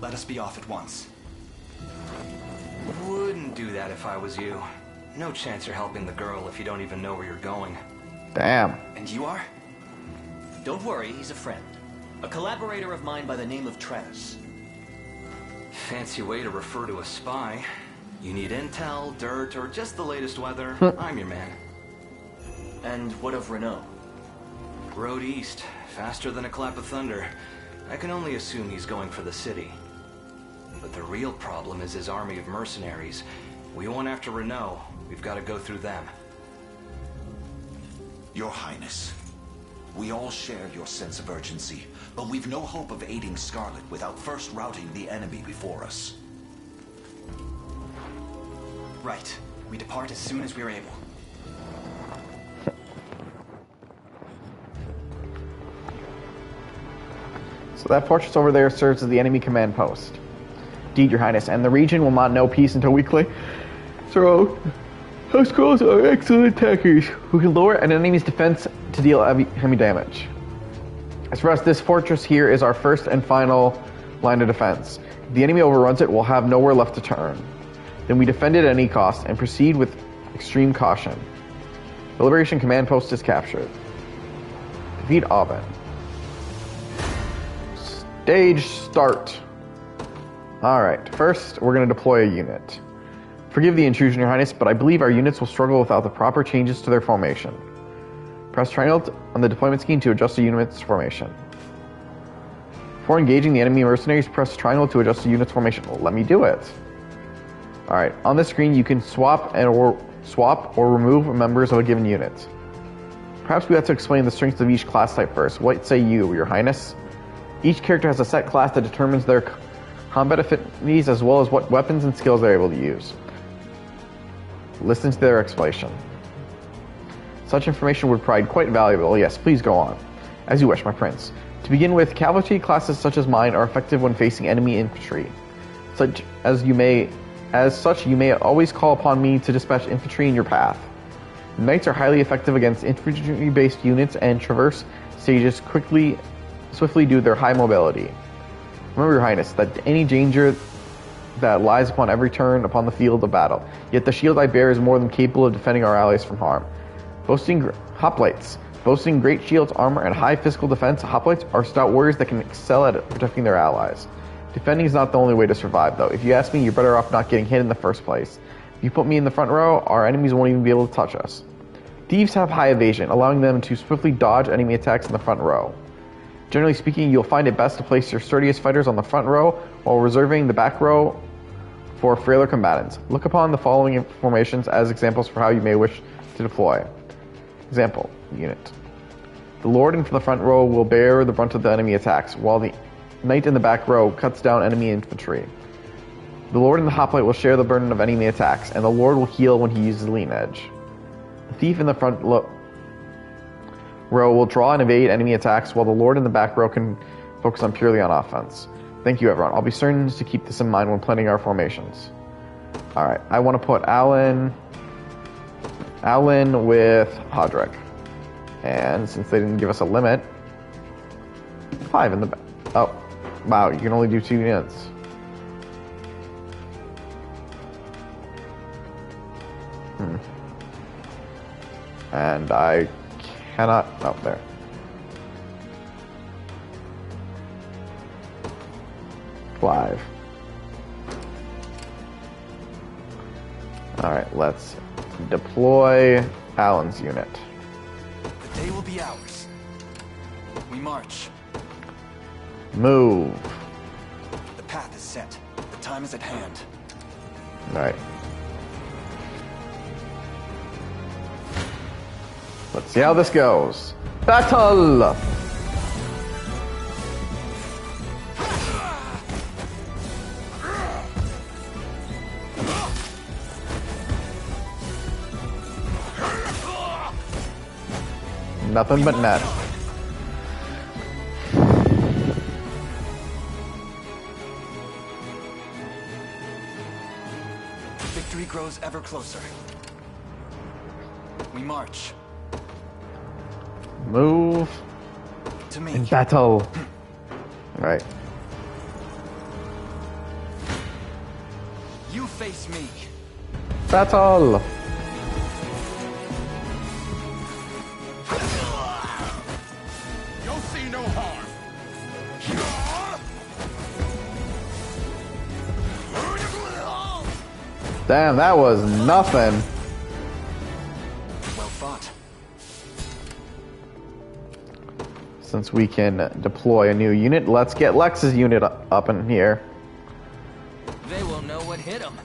Let us be off at once. Wouldn't do that if I was you. No chance you're helping the girl if you don't even know where you're going. Damn. And you are? Don't worry, he's a friend. A collaborator of mine by the name of Trez. Fancy way to refer to a spy. You need intel, dirt, or just the latest weather, I'm your man. And what of Renaud? Road east, faster than a clap of thunder. I can only assume he's going for the city. But the real problem is his army of mercenaries. We went after Renaud. We've got to go through them. Your Highness, we all share your sense of urgency, but we've no hope of aiding Scarlet without first routing the enemy before us. Right. We depart as soon as we're able. So that fortress over there serves as the enemy command post. Indeed, Your Highness, and the region will not know peace until we clear. So, house scrolls are excellent attackers who can lower an enemy's defense to deal heavy damage. As for us, this fortress here is our first and final line of defense. If the enemy overruns it, we'll have nowhere left to turn. Then we defend it at any cost and proceed with extreme caution. The Liberation Command Post is captured. Defeat Aubin. Stage start. Alright, first we're going to deploy a unit. Forgive the intrusion, Your Highness, but I believe our units will struggle without the proper changes to their formation. Press triangle on the deployment scheme to adjust the unit's formation. Before engaging the enemy mercenaries, press triangle to adjust the unit's formation. Well, let me do it. Alright, on this screen you can swap or remove members of a given unit. Perhaps we have to explain the strengths of each class type first. What say you, Your Highness? Each character has a set class that determines their combat affinities as well as what weapons and skills they're able to use. Listen to their explanation. Such information would prove quite valuable. Yes, please go on. As you wish, my prince. To begin with, cavalry classes such as mine are effective when facing enemy infantry. As such, you may always call upon me to dispatch infantry in your path. Knights are highly effective against infantry-based units and traverse stages swiftly due to their high mobility. Remember, Your Highness, that any danger that lies upon every turn upon the field of battle. Yet the shield I bear is more than capable of defending our allies from harm. Boasting great shields, armor, and high physical defense, hoplites are stout warriors that can excel at protecting their allies. Defending is not the only way to survive, though. If you ask me, you're better off not getting hit in the first place. If you put me in the front row, our enemies won't even be able to touch us. Thieves have high evasion, allowing them to swiftly dodge enemy attacks in the front row. Generally speaking, you'll find it best to place your sturdiest fighters on the front row while reserving the back row for frailer combatants. Look upon the following formations as examples for how you may wish to deploy. Example, unit. The Lord in the front row will bear the brunt of the enemy attacks, while the Knight in the back row cuts down enemy infantry. The Lord and the Hoplite will share the burden of enemy attacks, and the Lord will heal when he uses the lean edge. The Thief in the front row will draw and evade enemy attacks, while the Lord in the back row can focus on purely on offense. Thank you, everyone. I'll be certain to keep this in mind when planning our formations. Alright, I want to put Alain with Hodrick. And since they didn't give us a limit, 5 in the back. Oh, wow, you can only do 2 units. And I cannot, oh, there. Five. Alright, let's deploy Alan's unit. The day will be ours. We march. Move. The path is set. The time is at hand. Alright. Let's see how this goes. Battle! Nothing but net. Victory grows ever closer. We march. Move. To me. In battle. Right. You face me. Battle. You'll see no harm. Damn, that was nothing. Well fought. Since we can deploy a new unit, let's get Lex's unit up in here. They will know what hit them.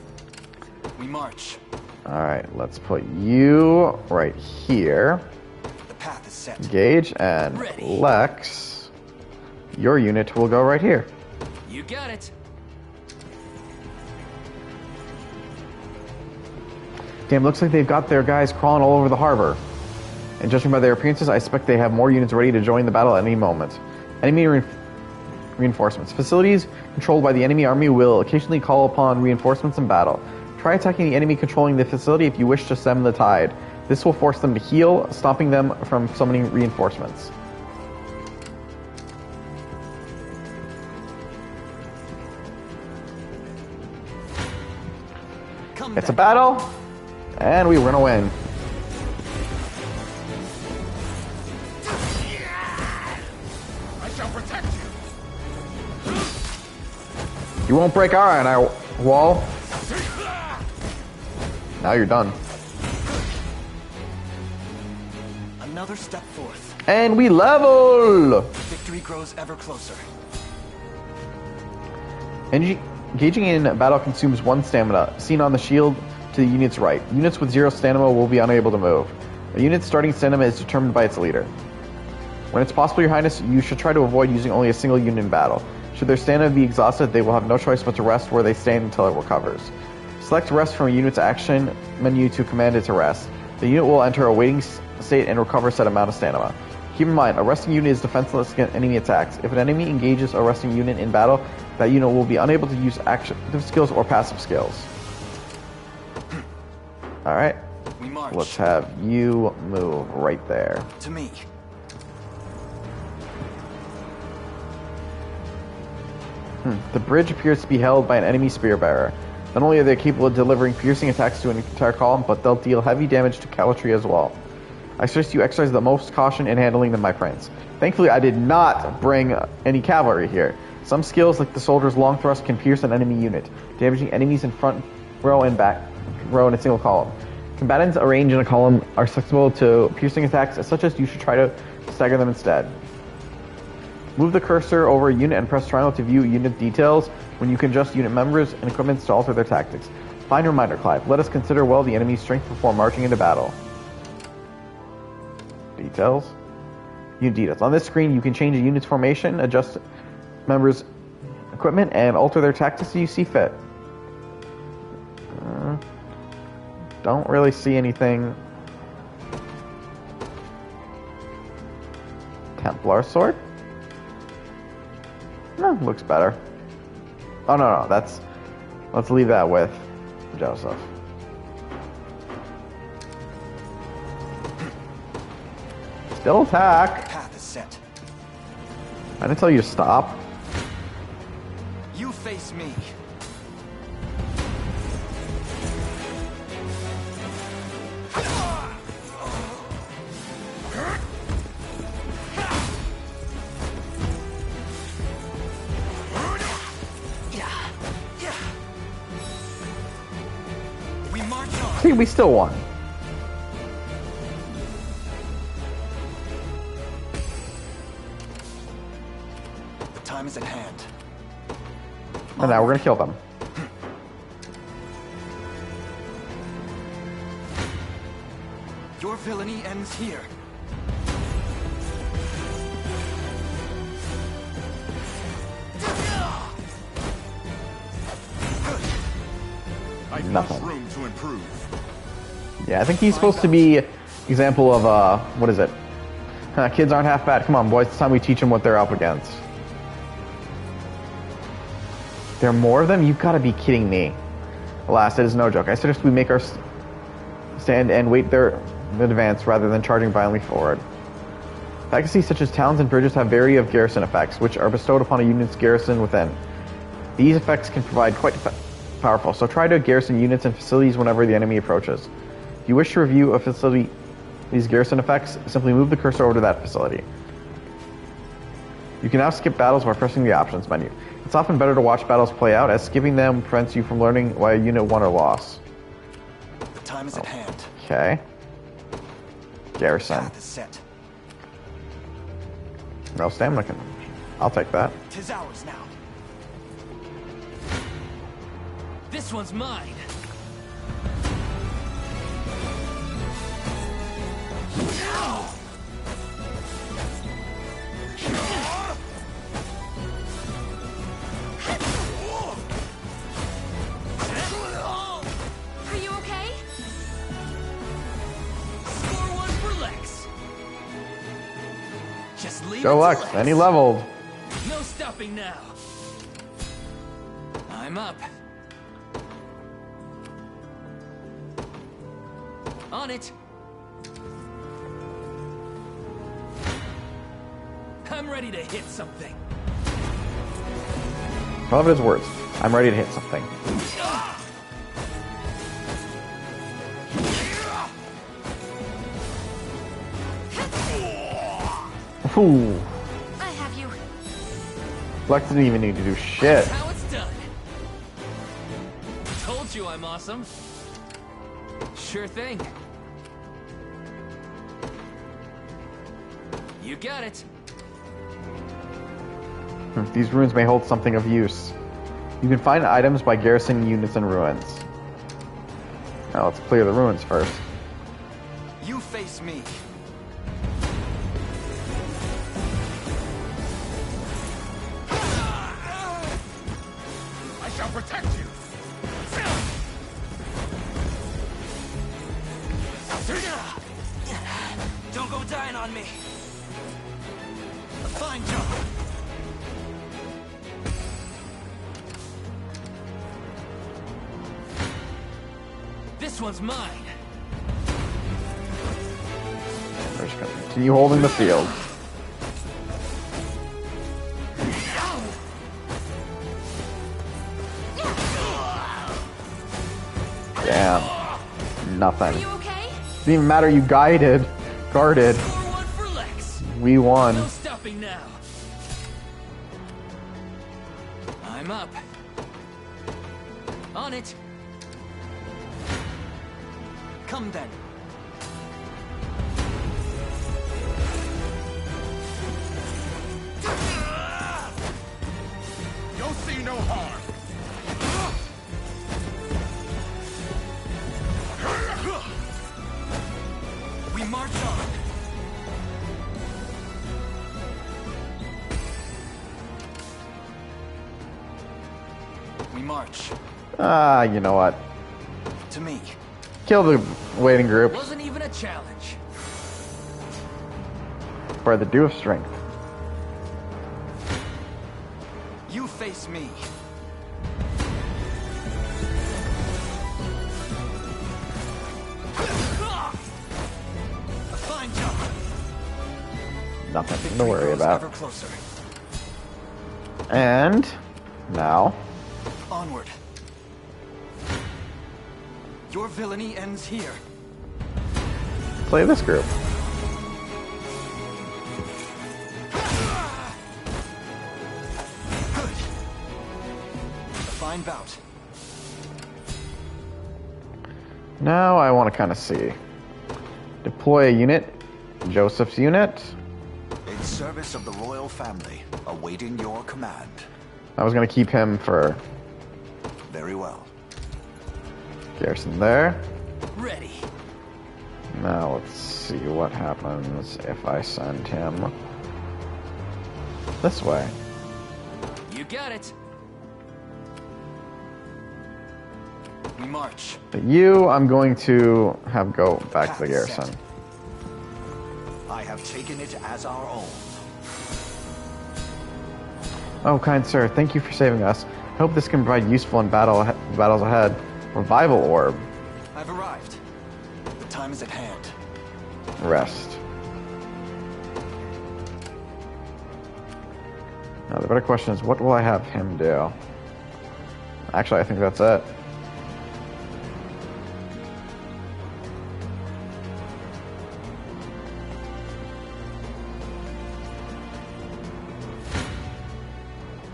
We march. Alright, let's put you right here. The path is set. Engage, and Ready. Lex, your unit will go right here. You got it. Damn, looks like they've got their guys crawling all over the harbor. And judging by their appearances, I expect they have more units ready to join the battle at any moment. Enemy reinforcements. Facilities controlled by the enemy army will occasionally call upon reinforcements in battle. Try attacking the enemy controlling the facility if you wish to stem the tide. This will force them to heal, stopping them from summoning reinforcements. It's a battle, and we're gonna win. I shall protect you. You won't break our iron wall. Now you're done. Another step forth. And we level! Victory grows ever closer. Engaging in battle consumes 1 stamina, seen on the shield to the unit's right. Units with 0 stamina will be unable to move. A unit's starting stamina is determined by its leader. When it's possible, Your Highness, you should try to avoid using only a single unit in battle. Should their stamina be exhausted, they will have no choice but to rest where they stand until it recovers. Select rest from a unit's action menu to command it to rest. The unit will enter a waiting state and recover a set amount of stamina. Keep in mind, a resting unit is defenseless against enemy attacks. If an enemy engages a resting unit in battle, that unit will be unable to use active skills or passive skills. Alright. Let's have you move right there. To me. The bridge appears to be held by an enemy spear bearer. Not only are they capable of delivering piercing attacks to an entire column, but they'll deal heavy damage to cavalry as well. I suggest you exercise the most caution in handling them, my friends. Thankfully, I did not bring any cavalry here. Some skills, like the soldier's long thrust, can pierce an enemy unit, damaging enemies in front row and back row in a single column. Combatants arranged in a column are susceptible to piercing attacks, such as you should try to stagger them instead. Move the cursor over a unit and press triangle to view unit details when you can adjust unit members and equipment to alter their tactics. Fine reminder, Clive. Let us consider well the enemy's strength before marching into battle. Details. Unit details. On this screen, you can change a unit's formation, adjust members' equipment, and alter their tactics as you see fit. Don't really see anything. Templar sword? No, looks better. Oh, no, that's... Let's leave that with Joseph. Still attack. Path is set. I didn't tell you to stop. You face me. See, we still won. The time is at hand. And now we're gonna kill them. Your villainy ends here. Nothing. Room to improve. Yeah, I think he's supposed to be example of, what is it? Kids aren't half bad. Come on, boys. It's time we teach them what they're up against. There are more of them? You've got to be kidding me. Alas, it is no joke. I suggest we make our stand and wait their advance rather than charging violently forward. Faculties such as towns and bridges have variety of garrison effects, which are bestowed upon a unit's garrison within. These effects can provide quite powerful, so try to garrison units and facilities whenever the enemy approaches. If you wish to review a facility's garrison effects, simply move the cursor over to that facility. You can now skip battles by pressing the options menu. It's often better to watch battles play out, as skipping them prevents you from learning why a unit won or lost. The time is at hand. Okay. Garrison. Path is set. No stamina. I'll take that. 'Tis ours now. This one's mine. Are you okay? Go Lex, and he leveled. No stopping now. I'm up. On it. I'm ready to hit something. I love his words. I'm ready to hit something. Ooh. I have you. Lex didn't even need to do shit. That's how it's done. Told you I'm awesome. Sure thing. You got it. These ruins may hold something of use. You can find items by garrisoning units in ruins. Now let's clear the ruins first. You face me. I shall protect you. Don't go dying on me. A fine job. This one's mine. We're just gonna continue holding the field. Damn. Nothing. Are you okay? Didn't even matter you guarded. 4-1 for Lex. We won. No stopping now. I'm up. On it. Come then. You'll see no harm. We march on. We march. Ah, you know what? To me. Kill the waiting group Wasn't even a challenge. for the dew of strength. You face me. A fine job. Nothing to worry about. Ever closer. And now, Onward. Your villainy ends here. play this group. Good. A fine bout. Now I want to kind of see. Deploy a unit. Joseph's unit. In service of the royal family, awaiting your command. I was going to keep him for Very well. garrison there. Ready. Now let's see what happens if I send him this way. You got it. We march. But you, I'm going to have go back to the garrison. Set. I have taken it as our own. Oh, kind sir, thank you for saving us. I hope this can provide useful in battles ahead. Revival orb. I've arrived. The time is at hand. Rest. Now the better question is, what will I have him do? Actually, I think that's it.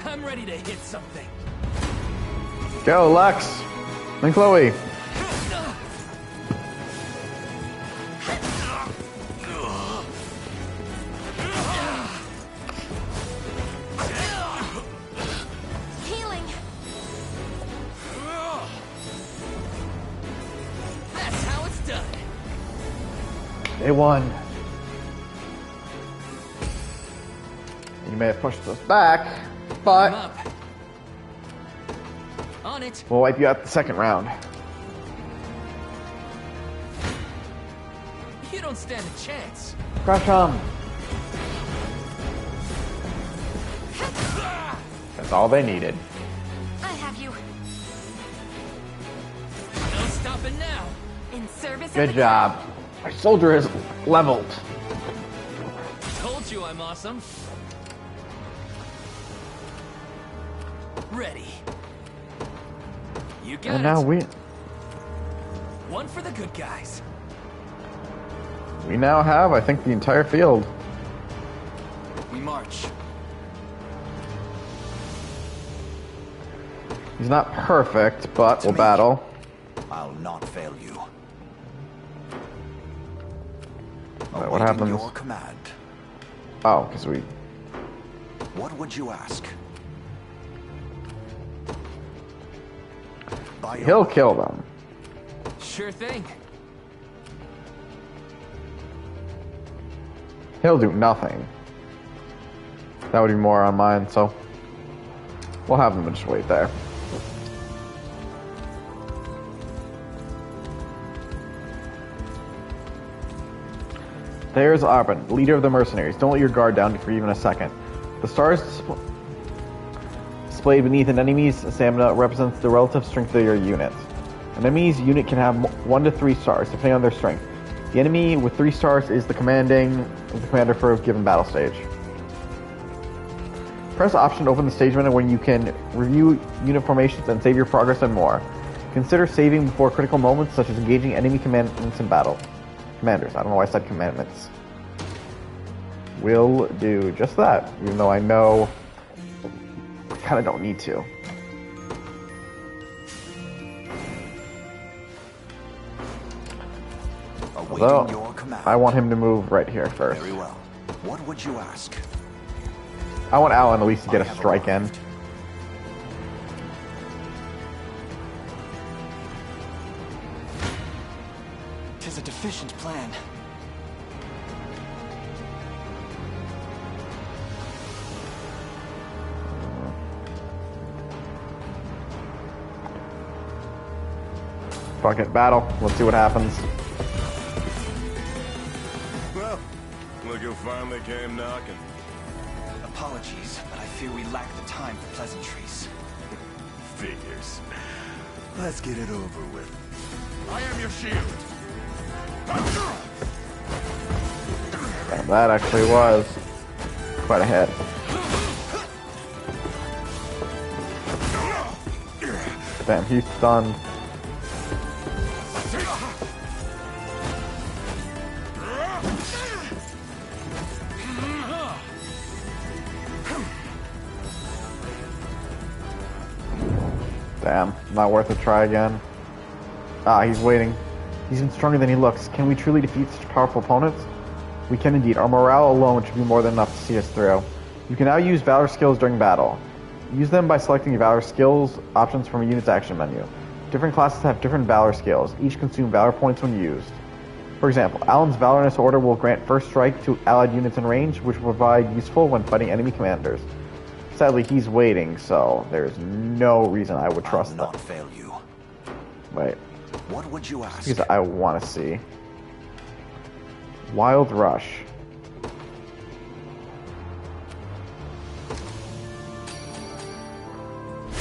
I'm ready to hit something. Go, Lex! And Chloe! Healing. That's how it's done. They won. You may have pushed us back, I'm but up. On it. we'll wipe you out the second round. You don't stand a chance. Crush 'em. That's all they needed. I have you. No stopping now. In service Good of the job. Our soldier is leveled. Told you I'm awesome. Ready. You got And it. now One for the good guys. we now have, I think, the entire field. We march. He's not perfect, but we'll battle. I'll not fail you. Wait, what happens? Your command. Oh, because we... What would you ask? He'll kill them. Sure thing. He'll do nothing. That would be more on mine, so... We'll have them just wait there. There's Arben, leader of the mercenaries. Don't let your guard down for even a second. The stars displayed beneath an enemy's stamina represents the relative strength of your unit. An enemy's unit can have 1 to 3 stars, depending on their strength. The enemy with 3 stars is the commander for a given battle stage. Press Option to open the stage menu when you can review unit formations and save your progress and more. Consider saving before critical moments, such as engaging enemy commandments in battle. Commanders. I don't know why I said commandments. Will do just that, even though I know I kind of don't need to. Although, I want him to move right here first. Very well. What would you ask? I want Alain at least to get a strike in. Tis a deficient plan. Fuck it, battle. Let's see what happens. Well, look who finally came knocking. Apologies, but I fear we lack the time for pleasantries. Figures. Let's get it over with. I am your shield. Damn, that actually was quite a hit. Damn, he's stunned. Damn, not worth a try again. Ah, he's waiting. He's even stronger than he looks. Can we truly defeat such powerful opponents? We can indeed. Our morale alone should be more than enough to see us through. You can now use Valor skills during battle. Use them by selecting Valor skills options from a unit's action menu. Different classes have different Valor skills. Each consume Valor points when used. For example, Alain's Valorness order will grant first strike to allied units in range, which will provide useful when fighting enemy commanders. Sadly, he's waiting, so there's no reason I would trust that. I'll not fail you. Wait. What would you ask? Because I want to see. Wild Rush.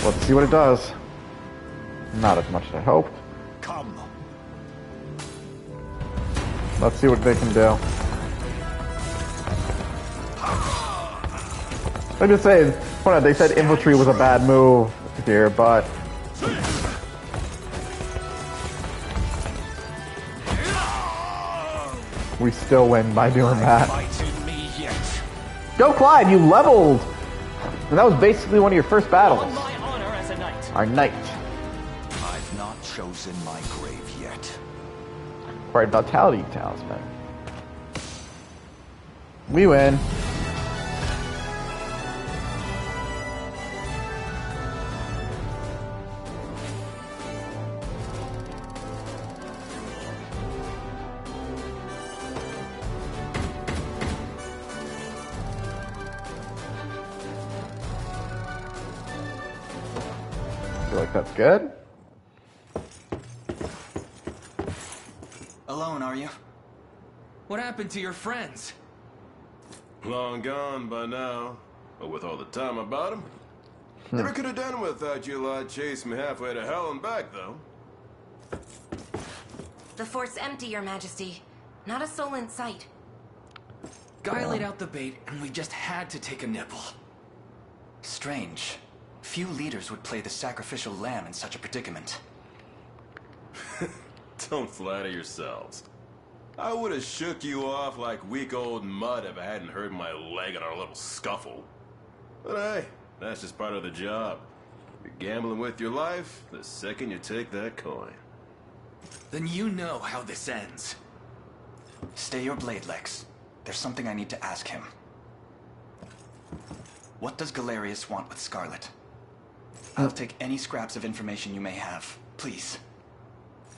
Let's see what it does. Not as much as I hoped. Come. Let's see what they can do. Like I say, they said infantry was a bad move here, but we still win by doing that. Go, Clyde! You leveled! And that was basically one of your first battles. On my honor as a knight. Our knight. I've not chosen my grave yet. Acquired Vitality Talisman. We win. I feel like that's good. Alone, are you? What happened to your friends? Long gone by now. But with all the time about him, never could have done without you lot chasing me halfway to hell and back, though. The fort's empty, Your Majesty. Not a soul in sight. Guy laid out the bait, and we just had to take a nibble. Strange. Few leaders would play the sacrificial lamb in such a predicament. Don't flatter yourselves. I would have shook you off like weak old mud if I hadn't hurt my leg in our little scuffle. But hey, that's just part of the job. You're gambling with your life the second you take that coin. Then you know how this ends. Stay your blade, Lex. There's something I need to ask him. What does Galerius want with Scarlet? I'll take any scraps of information you may have. Please.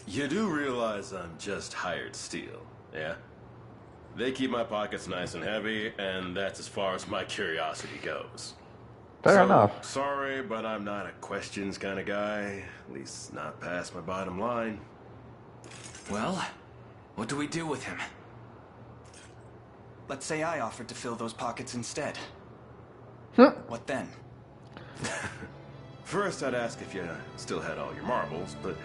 You do realize I'm just hired steel, yeah? They keep my pockets nice and heavy, and that's as far as my curiosity goes. Fair enough. Sorry, but I'm not a questions kind of guy. At least not past my bottom line. Well, what do we do with him? Let's say I offered to fill those pockets instead. What then? First, I'd ask if you still had all your marbles, but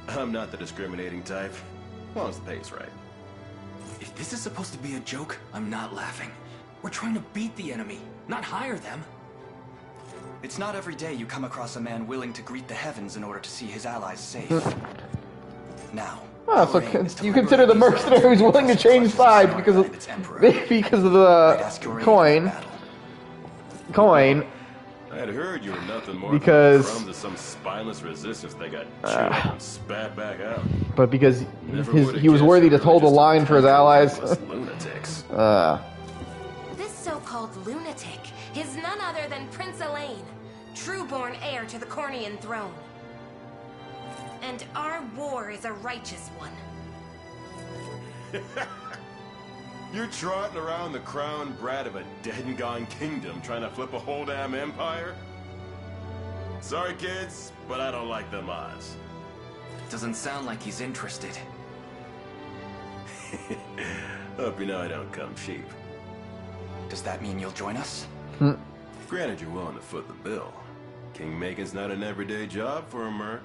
I'm not the discriminating type. As long as the pay's right. If this is supposed to be a joke, I'm not laughing. We're trying to beat the enemy, not hire them. It's not every day you come across a man willing to greet the heavens in order to see his allies safe. Now, so you consider the mercenaries willing to change sides because of the coin. I'd heard you were nothing more because than crumbs of some spineless resistance they got chewed up and spat back out. But because he was worthy to hold the line for his allies. Lunatics. This so-called lunatic is none other than Prince Alain, true-born heir to the Cornian throne. And our war is a righteous one. You're trotting around the crown brat of a dead and gone kingdom trying to flip a whole damn empire? Sorry, kids, but I don't like them odds. Doesn't sound like he's interested. Hope you know I don't come cheap. Does that mean you'll join us? Granted, you're willing to foot the bill. King-making's not an everyday job for a merc.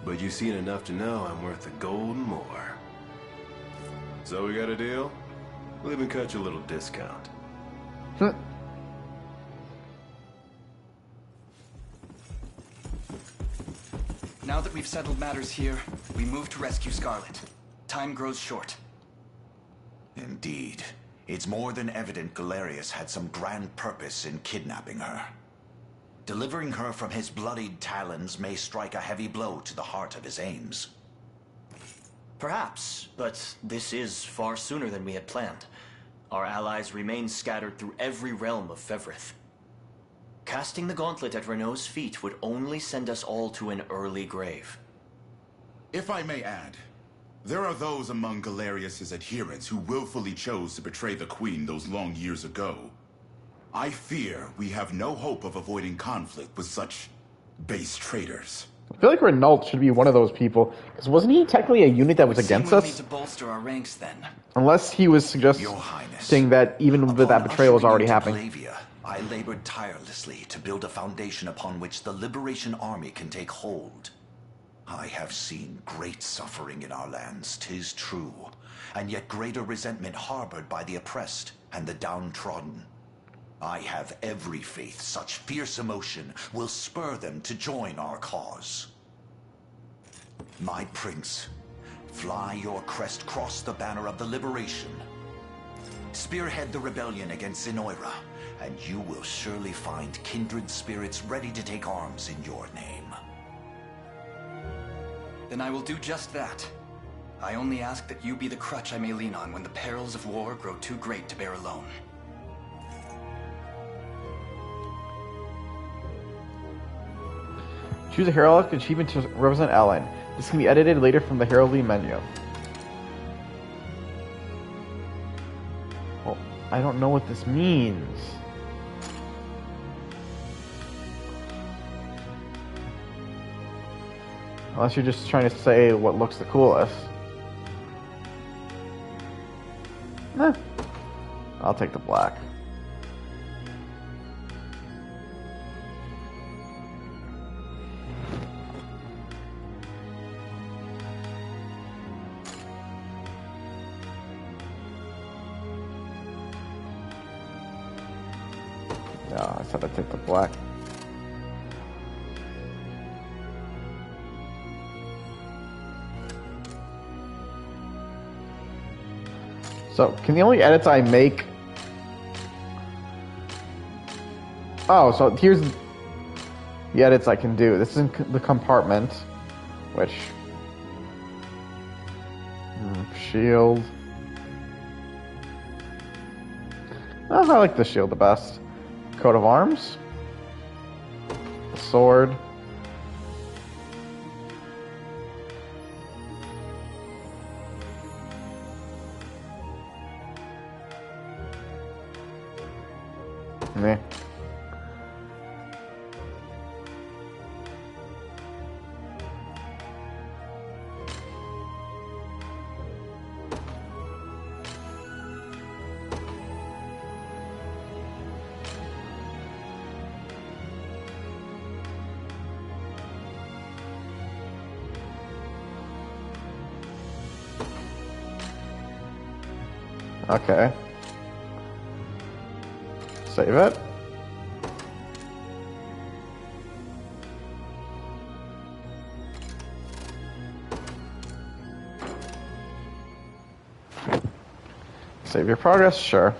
But you've seen enough to know I'm worth the gold and more. So we got a deal? We'll even cut you a little discount. Now that we've settled matters here, we move to rescue Scarlet. Time grows short. Indeed. It's more than evident Galerius had some grand purpose in kidnapping her. Delivering her from his bloodied talons may strike a heavy blow to the heart of his aims. Perhaps, but this is far sooner than we had planned. Our allies remain scattered through every realm of Fevrith. Casting the gauntlet at Renault's feet would only send us all to an early grave. If I may add, there are those among Galerius's adherents who willfully chose to betray the Queen those long years ago. I fear we have no hope of avoiding conflict with such base traitors. I feel like Renault should be one of those people, because wasn't he technically a unit that was against us? We need to bolster our ranks then. Unless he was suggesting that even with that betrayal was already happening. I labored tirelessly to build a foundation upon which the Liberation Army can take hold. I have seen great suffering in our lands, 'tis true, and yet greater resentment harbored by the oppressed and the downtrodden. I have every faith such fierce emotion will spur them to join our cause. My prince, fly your crest across the banner of the liberation. Spearhead the rebellion against Zenoira, and you will surely find kindred spirits ready to take arms in your name. Then I will do just that. I only ask that you be the crutch I may lean on when the perils of war grow too great to bear alone. Choose a heraldic achievement to represent Alain. This can be edited later from the heraldry menu. Well, I don't know what this means. Unless you're just trying to say what looks the coolest. I'll take the black. Oh, I said I'd take the black. So, can the only edits I make... Oh, so here's the edits I can do. This is the compartment, which... shield. Oh, I like the shield the best. Coat of arms. Sword. Meh. Okay. Save it. Save your progress, sure.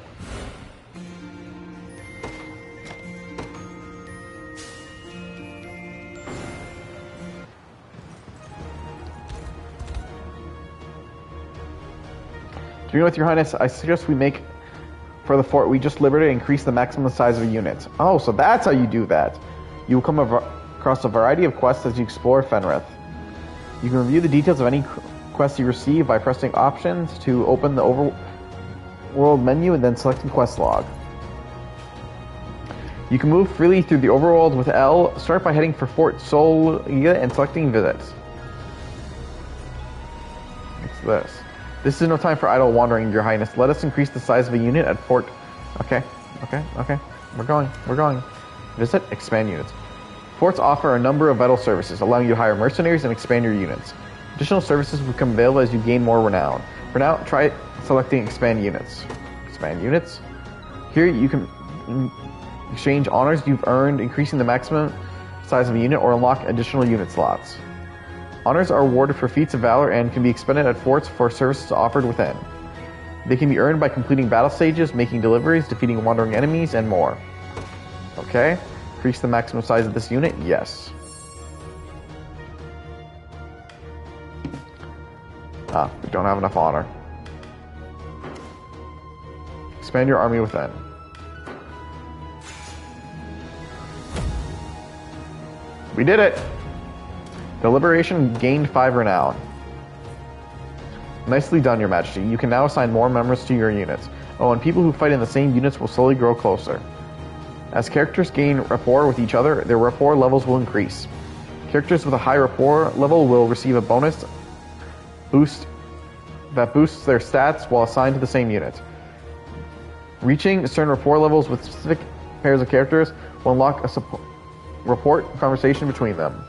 To be with your highness, I suggest we make for the fort we just liberated increase the maximum size of a unit. Oh, so that's how you do that. You will come across a variety of quests as you explore Fenrith. You can review the details of any quest you receive by pressing options to open the overworld menu and then selecting quest log. You can move freely through the overworld with L. Start by heading for Fort Sol and selecting visits. What's this? This is no time for idle wandering, your highness. Let us increase the size of a unit at Fort... Okay. We're going. Visit, expand units. Forts offer a number of vital services, allowing you to hire mercenaries and expand your units. Additional services will become available as you gain more renown. For now, try selecting expand units. Expand units. Here you can exchange honors you've earned, increasing the maximum size of a unit, or unlock additional unit slots. Honors are awarded for feats of valor and can be expended at forts for services offered within. They can be earned by completing battle stages, making deliveries, defeating wandering enemies, and more. Okay. Increase the maximum size of this unit? Yes. We don't have enough honor. Expand your army within. We did it! The liberation gained 5 renown. Nicely done, your majesty. You can now assign more members to your units. Oh, and people who fight in the same units will slowly grow closer. As characters gain rapport with each other, their rapport levels will increase. Characters with a high rapport level will receive a bonus boost that boosts their stats while assigned to the same unit. Reaching certain rapport levels with specific pairs of characters will unlock a rapport conversation between them.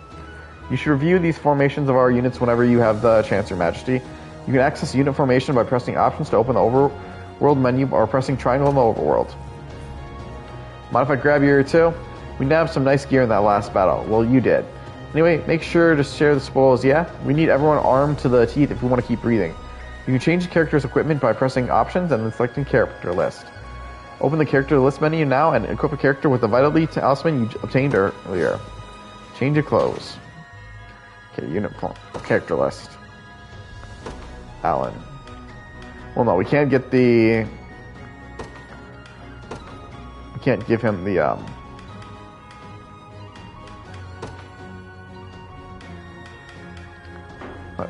You should review these formations of our units whenever you have the chance, your majesty. You can access unit formation by pressing options to open the overworld menu or pressing triangle in the overworld. Mind if I grab your too? We nabbed some nice gear in that last battle. Well, you did. Anyway, make sure to share the spoils, yeah? We need everyone armed to the teeth if we want to keep breathing. You can change the character's equipment by pressing options and then selecting character list. Open the character list menu now and equip a character with the Vitality talisman you obtained earlier. Change your clothes. Okay, unit form. Character list. Alain. Well, no, we can't get the... We can't give him the,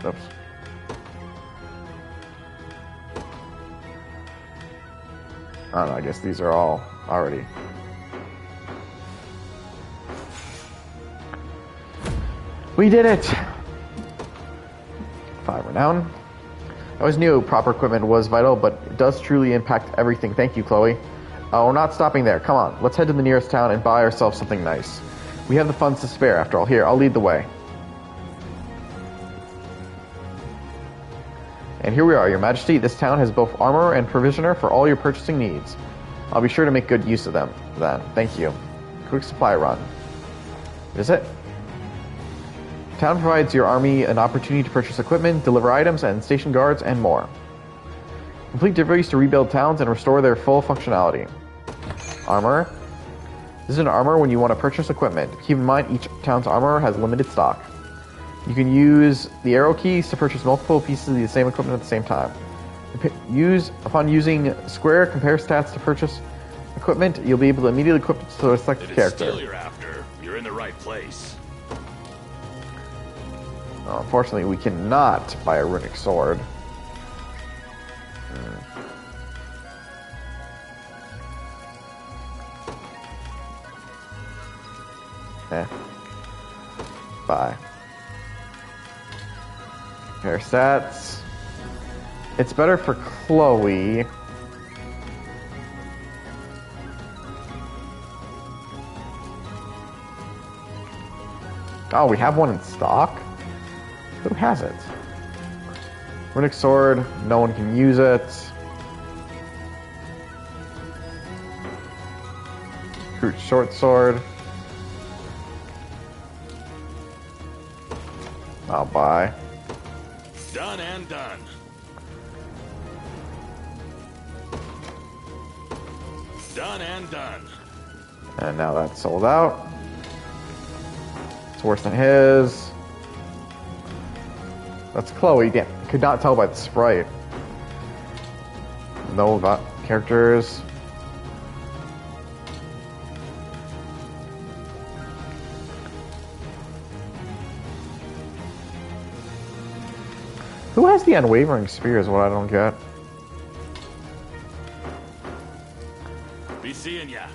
Oops. I don't know, I guess these are all already... We did it! 5 renown. I always knew proper equipment was vital, but it does truly impact everything. Thank you, Chloe. We're not stopping there. Come on, let's head to the nearest town and buy ourselves something nice. We have the funds to spare, after all. Here, I'll lead the way. And here we are, your majesty. This town has both armorer and provisioner for all your purchasing needs. I'll be sure to make good use of them then. Thank you. Quick supply run. Is it? Town provides your army an opportunity to purchase equipment, deliver items, and station guards, and more. Complete deliveries to rebuild towns and restore their full functionality. Armor. This is an armor when you want to purchase equipment. Keep in mind each town's armor has limited stock. You can use the arrow keys to purchase multiple pieces of the same equipment at the same time. Upon using square compare stats to purchase equipment, you'll be able to immediately equip it to a selected character. Still you're after. You're in the right place. Unfortunately, we cannot buy a runic sword. Buy. Compare stats. It's better for Chloe. Oh, we have one in stock? Who has it? Runic sword, no one can use it. Recruit short sword. I'll buy. Done and done. Done and done. And now that's sold out. It's worse than his. That's Chloe. Damn, could not tell by the sprite. No about characters. Who has the unwavering spear is what I don't get. Be seeing ya.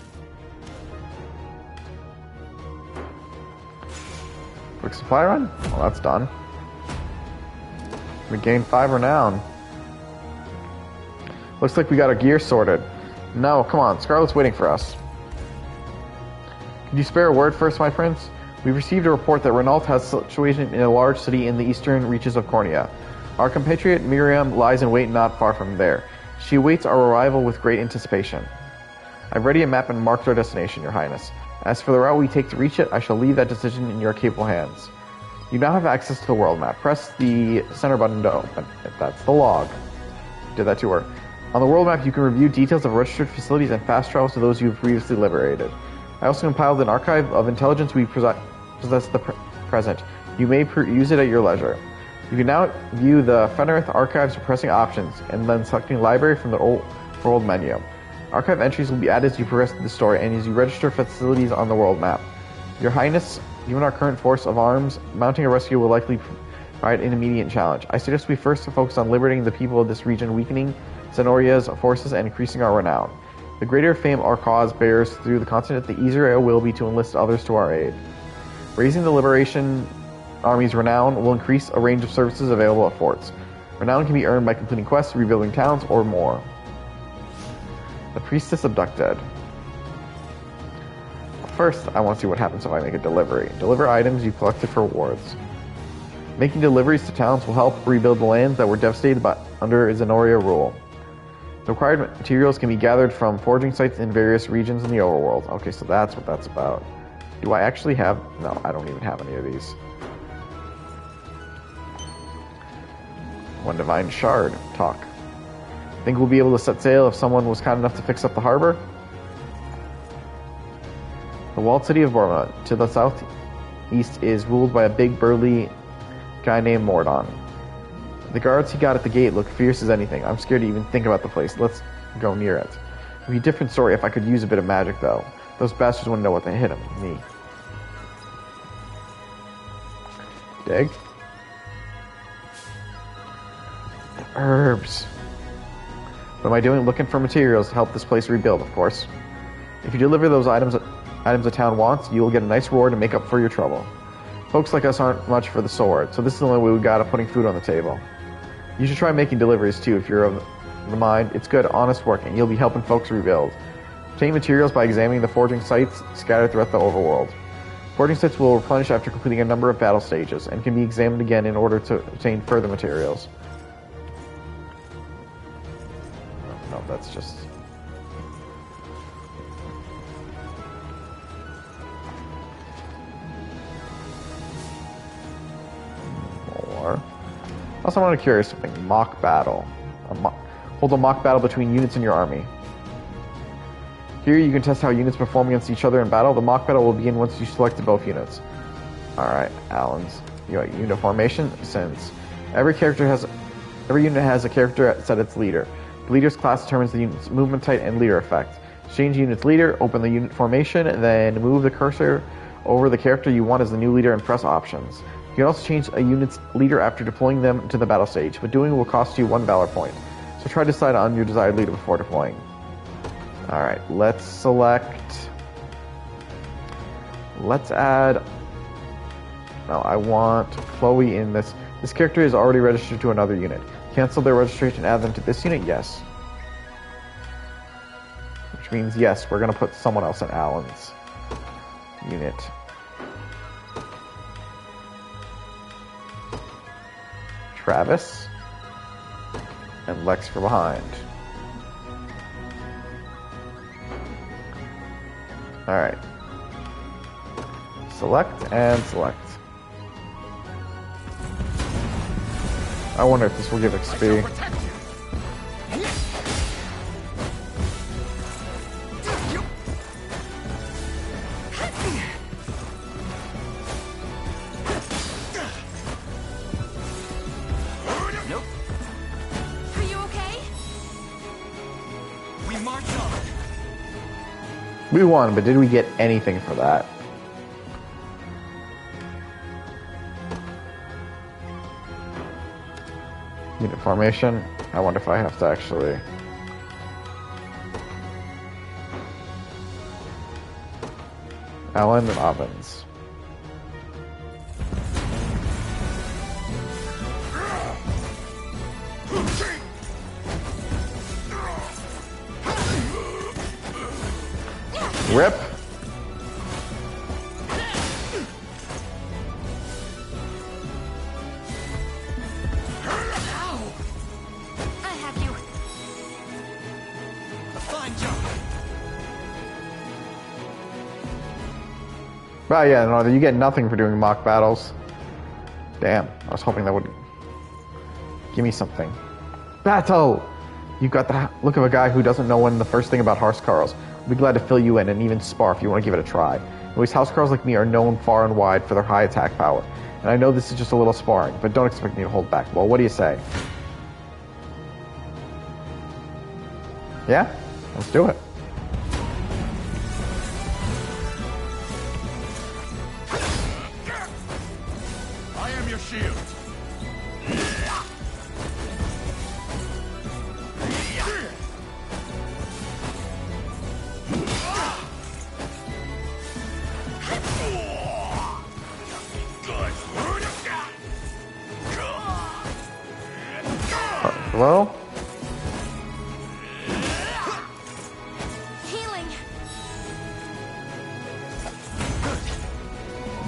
Quick supply run? Well, that's done. We gained 5 renown. Looks like we got our gear sorted. No, come on, Scarlet's waiting for us. Could you spare a word first, my prince? We've received a report that Renault has a situation in a large city in the eastern reaches of Cornea. Our compatriot Miriam lies in wait not far from there. She awaits our arrival with great anticipation. I've ready a map and marked our destination, Your Highness. As for the route we take to reach it, I shall leave that decision in your capable hands. You now have access to the world map. Press the center button to open. That's the log. Did that to her. On the world map, you can review details of registered facilities and fast travel to those you have previously liberated. I also compiled an archive of intelligence we possess at the present. You may use it at your leisure. You can now view the Fenrith archives by pressing options and then selecting library from the world menu. Archive entries will be added as you progress through the story and as you register facilities on the world map. Your Highness, given our current force of arms, mounting a rescue will likely provide an immediate challenge. I suggest we first focus on liberating the people of this region, weakening Zenoria's forces and increasing our renown. The greater fame our cause bears through the continent, the easier it will be to enlist others to our aid. Raising the Liberation Army's renown will increase a range of services available at forts. Renown can be earned by completing quests, rebuilding towns, or more. The Priestess abducted. First, I want to see what happens if I make a delivery. Deliver items you collected for rewards. Making deliveries to towns will help rebuild the lands that were devastated under Zenoria rule. The required materials can be gathered from forging sites in various regions in the overworld. Okay, so that's what that's about. Do I actually have... No, I don't even have any of these. One divine shard. Talk. Think we'll be able to set sail if someone was kind enough to fix up the harbor? The walled city of Borma, to the southeast, is ruled by a big burly guy named Mordon. The guards he got at the gate look fierce as anything. I'm scared to even think about the place. Let's go near it. It'd be a different story if I could use a bit of magic, though. Those bastards wouldn't know what to hit him. Me. Dig. Herbs. What am I doing? Looking for materials to help this place rebuild, of course. If you deliver those items the town wants, you will get a nice reward to make up for your trouble. Folks like us aren't much for the sword, so this is the only way we got of putting food on the table. You should try making deliveries too if you're of the mind. It's good, honest work, and you'll be helping folks rebuild. Obtain materials by examining the forging sites scattered throughout the overworld. Forging sites will replenish after completing a number of battle stages, and can be examined again in order to obtain further materials. No, that's just... Also, I'm curious something. Mock battle. Hold a mock battle between units in your army. Here you can test how units perform against each other in battle. The mock battle will begin once you selected both units. Alright, Alan's unit formation. Since every unit has a character set its leader. The leader's class determines the unit's movement type and leader effect. Change the unit's leader, open the unit formation, and then move the cursor over the character you want as the new leader and press options. You can also change a unit's leader after deploying them to the battle stage, but doing it will cost you 1 valor point. So try to decide on your desired leader before deploying. Alright, let's add... No, I want Chloe in this. This character is already registered to another unit. Cancel their registration, add them to this unit? Yes. Which means, yes, we're going to put someone else in Alan's unit. Travis. And Lex for behind. Alright. Select and select. I wonder if this will give XP. Nope. Are you okay? We march on. We won, but did we get anything for that? Unit formation. I wonder if I have to actually... Alain and Ovens. Rip. Oh yeah, no, you get nothing for doing mock battles. Damn, I was hoping that would give me something. Battle! You got the look of a guy who doesn't know when the first thing about housecarls. I'll be glad to fill you in and even spar if you want to give it a try. Anyways, housecarls like me are known far and wide for their high attack power. And I know this is just a little sparring, but don't expect me to hold back. Well, what do you say? Yeah? Let's do it. Shield. Hello? Healing.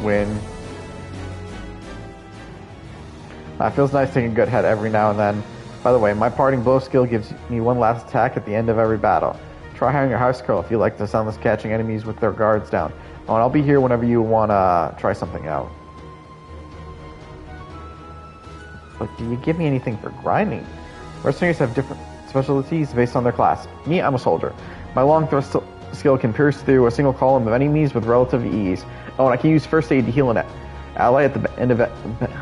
Win. It feels nice taking a good head every now and then. By the way, my parting blow skill gives me one last attack at the end of every battle. Try hiring a house girl if you like the soundless catching enemies with their guards down. Oh, and I'll be here whenever you want to try something out. But do you give me anything for grinding? Mercenaries have different specialties based on their class. Me, I'm a soldier. My long thrust skill can pierce through a single column of enemies with relative ease. Oh, and I can use first aid to heal an ally at the end of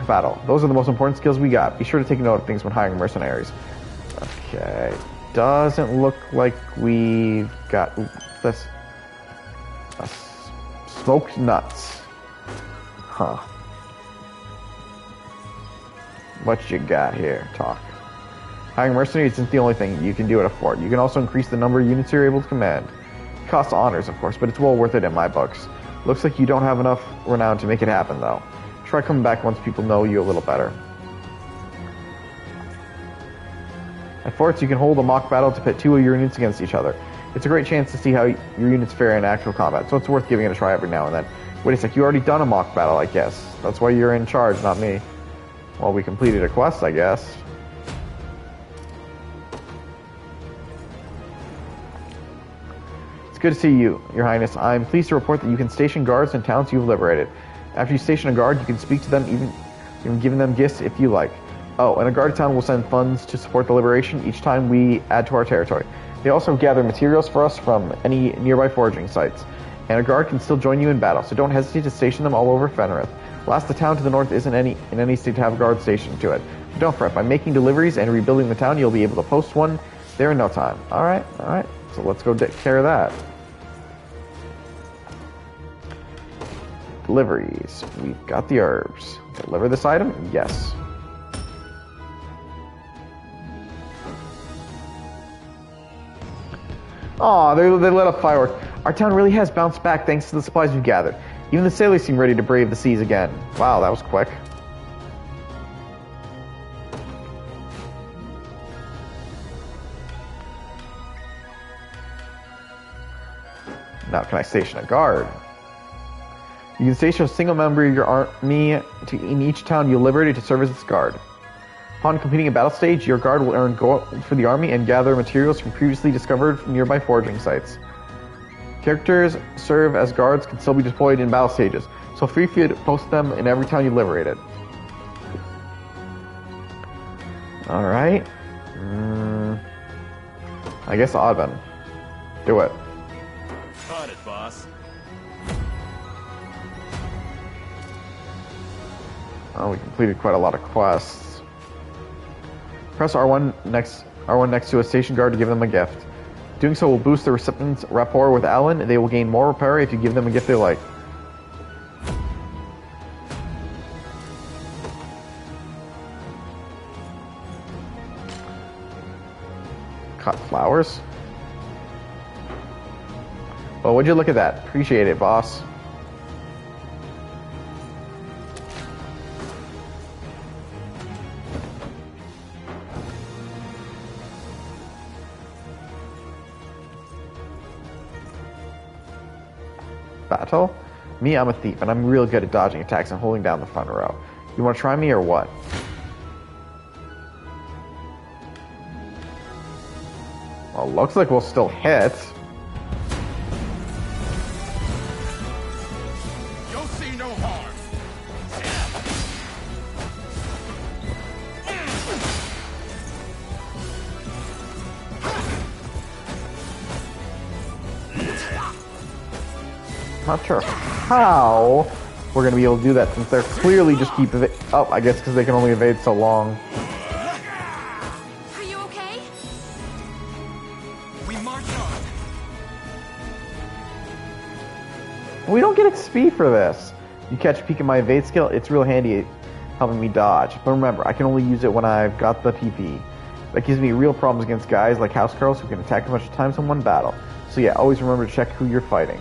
battle. Those are the most important skills we got. Be sure to take note of things when hiring mercenaries. Okay. Doesn't look like we've got this. Smoked nuts. Huh. What you got here? Talk. Hiring mercenaries isn't the only thing you can do at a fort. You can also increase the number of units you're able to command. It costs honors, of course, but it's well worth it in my books. Looks like you don't have enough renown to make it happen, though. Try coming back once people know you a little better. At forts, you can hold a mock battle to pit two of your units against each other. It's a great chance to see how your units fare in actual combat, so it's worth giving it a try every now and then. Wait a sec, you already done a mock battle, I guess. That's why you're in charge, not me. Well, we completed a quest, I guess. Good to see you, Your Highness. I'm pleased to report that you can station guards in towns you've liberated. After you station a guard, you can speak to them, even giving them gifts if you like. Oh, and a guard town will send funds to support the liberation each time we add to our territory. They also gather materials for us from any nearby foraging sites. And a guard can still join you in battle, so don't hesitate to station them all over Fenrith. Last, the town to the north isn't in any state to have a guard stationed to it. But don't fret, by making deliveries and rebuilding the town, you'll be able to post one there in no time. Alright. So let's go take care of that. Deliveries. We've got the herbs. Deliver this item? Yes. Aw, they let up fireworks. Our town really has bounced back thanks to the supplies we've gathered. Even the sailors seem ready to brave the seas again. Wow, that was quick. Now can I station a guard? You can station a single member of your army in each town you liberated to serve as its guard. Upon completing a battle stage, your guard will earn gold for the army and gather materials from previously discovered from nearby foraging sites. Characters serve as guards can still be deployed in battle stages, so feel free to post them in every town you liberated. Alright. I guess Oddman. Do it. Got it, boss. Oh, we completed quite a lot of quests. Press R1 next to a station guard to give them a gift. Doing so will boost the recipient's rapport with Alain, and they will gain more rapport if you give them a gift they like. Cut flowers? Well, would you look at that? Appreciate it, boss. Battle? Me, I'm a thief, and I'm real good at dodging attacks and holding down the front row. You want to try me or what? Well, looks like we'll still hit. You'll see no harm. Not sure how we're going to be able to do that since they're clearly just keep oh, I guess because they can only evade so long. Are you okay? We march on. We don't get XP for this. You catch a peek at my evade skill, it's real handy helping me dodge. But remember, I can only use it when I've got the PP. That gives me real problems against guys like housecarls who can attack a bunch of times in one battle. So yeah, always remember to check who you're fighting.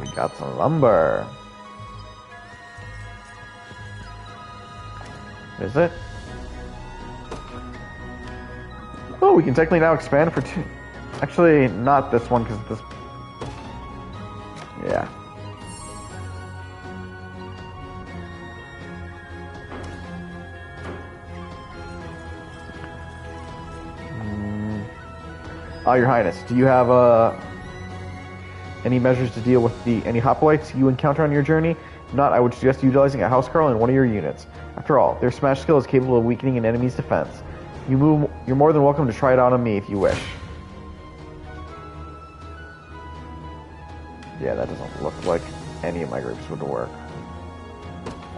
We got some lumber. Is it? Oh, we can technically now expand for two. Actually, not this one because this. Yeah. Oh, Your Highness, do you have any measures to deal with any hoplites you encounter on your journey? If not, I would suggest utilizing a housecarl in one of your units. After all, their smash skill is capable of weakening an enemy's defense. You're more than welcome to try it out on me if you wish. Yeah, that doesn't look like any of my groups would work.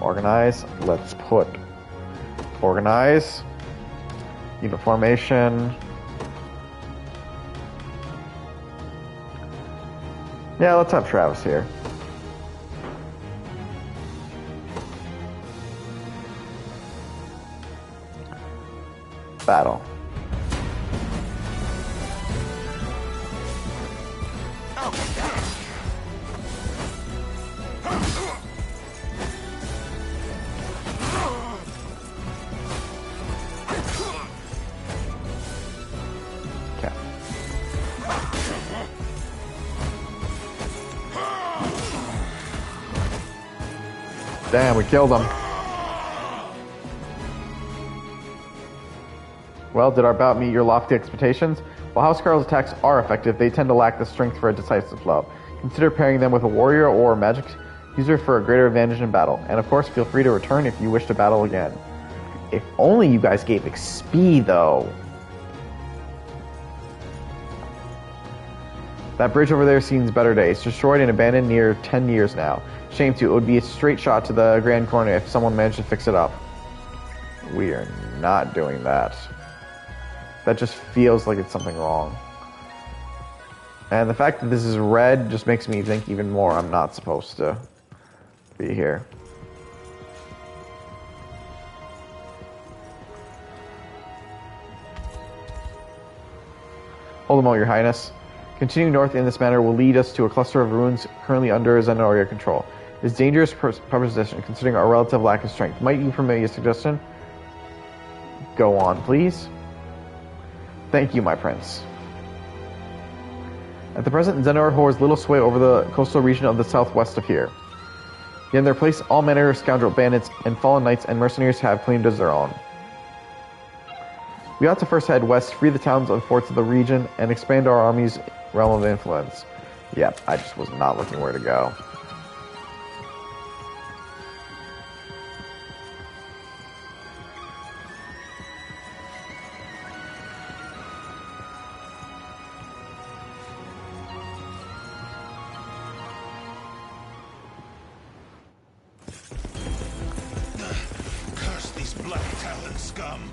Organize. Let's put organize. Unit formation. Yeah, let's have Travis here. Battle. Okay. Damn, we killed him. Well, did our bout meet your lofty expectations? While Housecarl's attacks are effective, they tend to lack the strength for a decisive blow. Consider pairing them with a warrior or magic user for a greater advantage in battle. And of course, feel free to return if you wish to battle again. If only you guys gave XP, though. That bridge over there seems better days. Destroyed and abandoned near 10 years now. Shame too. It would be a straight shot to the Grand Corner if someone managed to fix it up. We are not doing that. That just feels like it's something wrong. And the fact that this is red just makes me think even more I'm not supposed to be here. Hold a moment, Your Highness. Continuing north in this manner will lead us to a cluster of ruins currently under Zenoria control. It is a dangerous proposition considering our relative lack of strength. Might you permit a suggestion? Go on, please. Thank you, my prince. At the present, Zenor holds little sway over the coastal region of the southwest of here. Yet in their place, all manner of scoundrel bandits and fallen knights and mercenaries have claimed as their own. We ought to first head west, free the towns and forts of the region, and expand our army's realm of influence. Yep, I just was not looking where to go. Curse these black talon scum!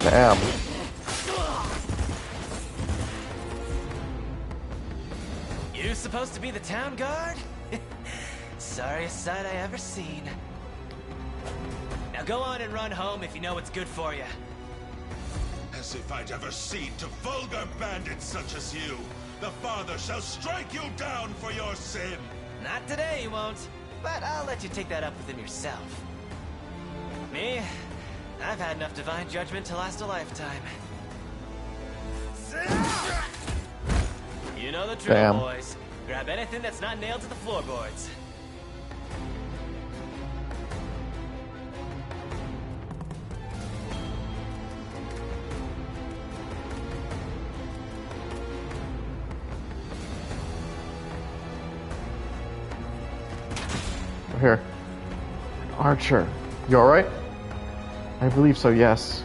Damn. You supposed to be the town guard? Sorriest sight I ever seen. Now go on and run home if you know what's good for you. As if I'd ever cede to vulgar bandits such as you. The Father shall strike you down for your sin. Not today, you won't. But I'll let you take that up with him yourself. Me? I've had enough divine judgment to last a lifetime. You know the drill, Damn. boys. Grab anything that's not nailed to the floorboards. Here. Archer. You alright? I believe so, yes.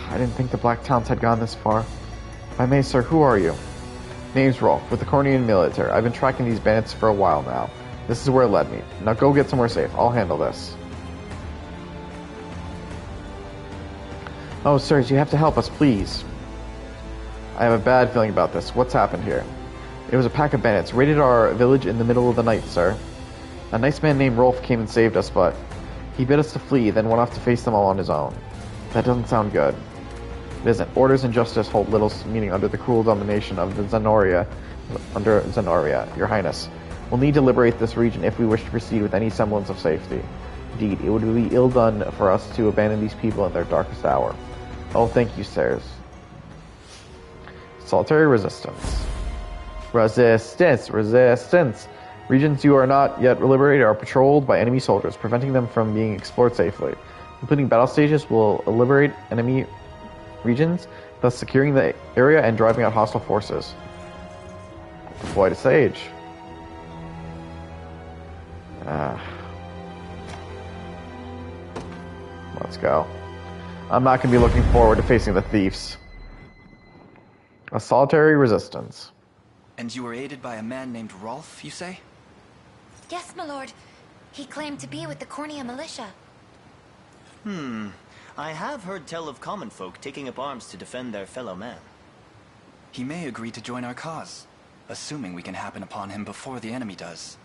I didn't think the Black Towns had gone this far. If I may, sir, who are you? Name's Rolf, with the Cornian military. I've been tracking these bandits for a while now. This is where it led me. Now go get somewhere safe. I'll handle this. Oh, sirs, you have to help us, please. I have a bad feeling about this. What's happened here? It was a pack of bandits. Raided our village in the middle of the night, sir. A nice man named Rolf came and saved us, but he bid us to flee, then went off to face them all on his own. That doesn't sound good. It isn't. Orders and justice hold little meaning under the cruel domination of the Zenoria, Your Highness. We'll need to liberate this region if we wish to proceed with any semblance of safety. Indeed, it would be ill done for us to abandon these people in their darkest hour. Oh, thank you, sirs. Solitary resistance. Resistance. Regions you are not yet liberated are patrolled by enemy soldiers, preventing them from being explored safely. Completing battle stages will liberate enemy regions, thus securing the area and driving out hostile forces. Deploy to Sage. Let's go. I'm not going to be looking forward to facing the thieves. A solitary resistance. And you were aided by a man named Rolf, you say? Yes, my lord. He claimed to be with the Cornia militia. I have heard tell of common folk taking up arms to defend their fellow man. He may agree to join our cause, assuming we can happen upon him before the enemy does.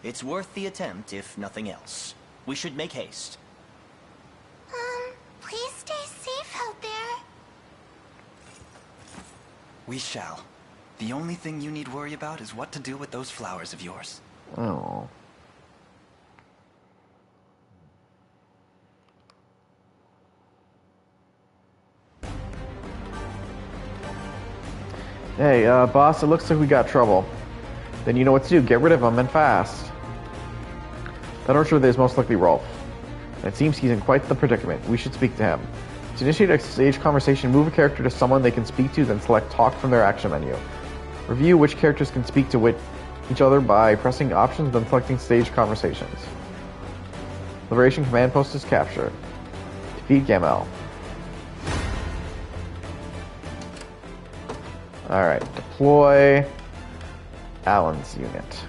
It's worth the attempt, if nothing else. We should make haste. Please stay safe out there. We shall. The only thing you need worry about is what to do with those flowers of yours. Oh. Hey, boss, it looks like we got trouble. Then you know what to do. Get rid of him, and fast. That archer there is most likely Rolf. And it seems he's in quite the predicament. We should speak to him. To initiate a stage conversation, move a character to someone they can speak to, then select Talk from their action menu. Review which characters can speak to each other by pressing options, then selecting stage conversations. Liberation command post is captured. Defeat Gamel. Alright, deploy Alain's unit.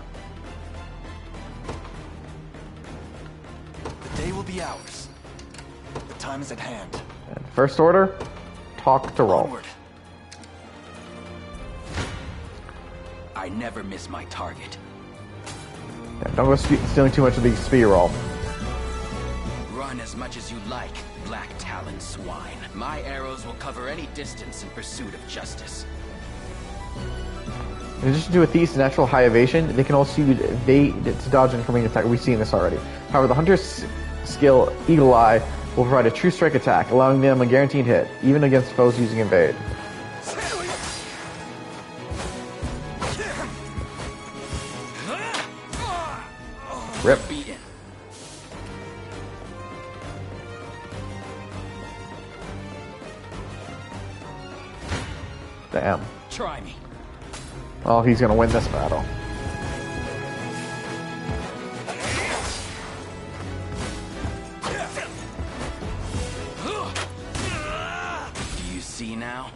The day will be ours. The time is at hand. And first order, talk to Rolf. Onward. I never miss my target. Yeah, don't go stealing too much of the speed roll. Run as much as you like, Black Talon swine. My arrows will cover any distance in pursuit of justice. In addition to a thief's natural high evasion, they can also use evade to dodge incoming attack. We've seen this already. However, the hunter's skill, Eagle Eye, will provide a true strike attack, allowing them a guaranteed hit, even against foes using evade. Rip. Damn. Try me. Well, he's gonna win this battle. Do you see now?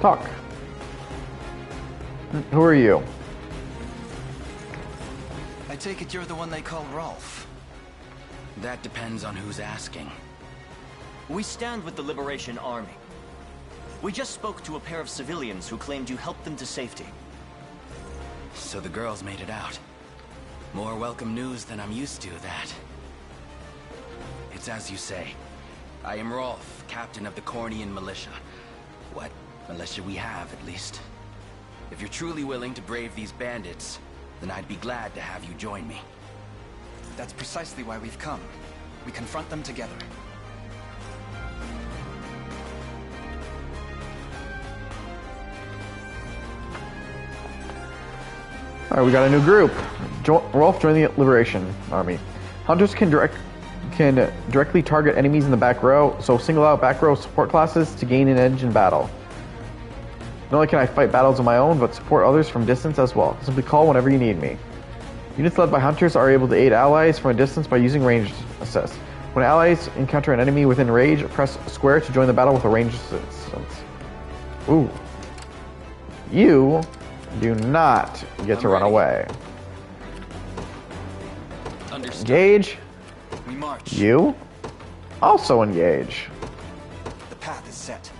Talk. Who are you? I take it you're the one they call Rolf. That depends on who's asking. We stand with the Liberation Army. We just spoke to a pair of civilians who claimed you helped them to safety. So the girls made it out. More welcome news than I'm used to, that. It's as you say. I am Rolf, captain of the Cornian militia. What militia we have, at least. If you're truly willing to brave these bandits, then I'd be glad to have you join me. That's precisely why we've come. We confront them together. Alright, we got a new group. Rolf joined the Liberation Army. Hunters can directly target enemies in the back row, so single out back row support classes to gain an edge in battle. Not only can I fight battles on my own, but support others from distance as well. Simply call whenever you need me. Units led by hunters are able to aid allies from a distance by using ranged assist. When allies encounter an enemy within range, press square to join the battle with a ranged assistance. Ooh. You do not get to run away. Understood. Engage. We march. You also engage. The path is set.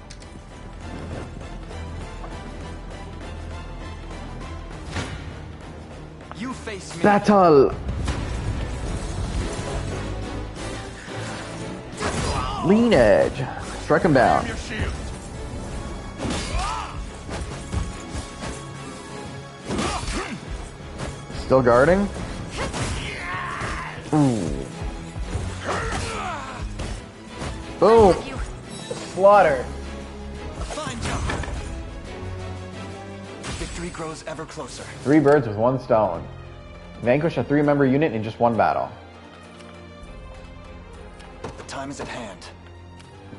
You face me. Battle. Lean edge. Strike him down. Still guarding? Ooh. Boom. Slaughter. A fine job. Victory grows ever closer. 3 birds with 1 stone. Vanquish a 3-member unit in just 1 battle. The time is at hand.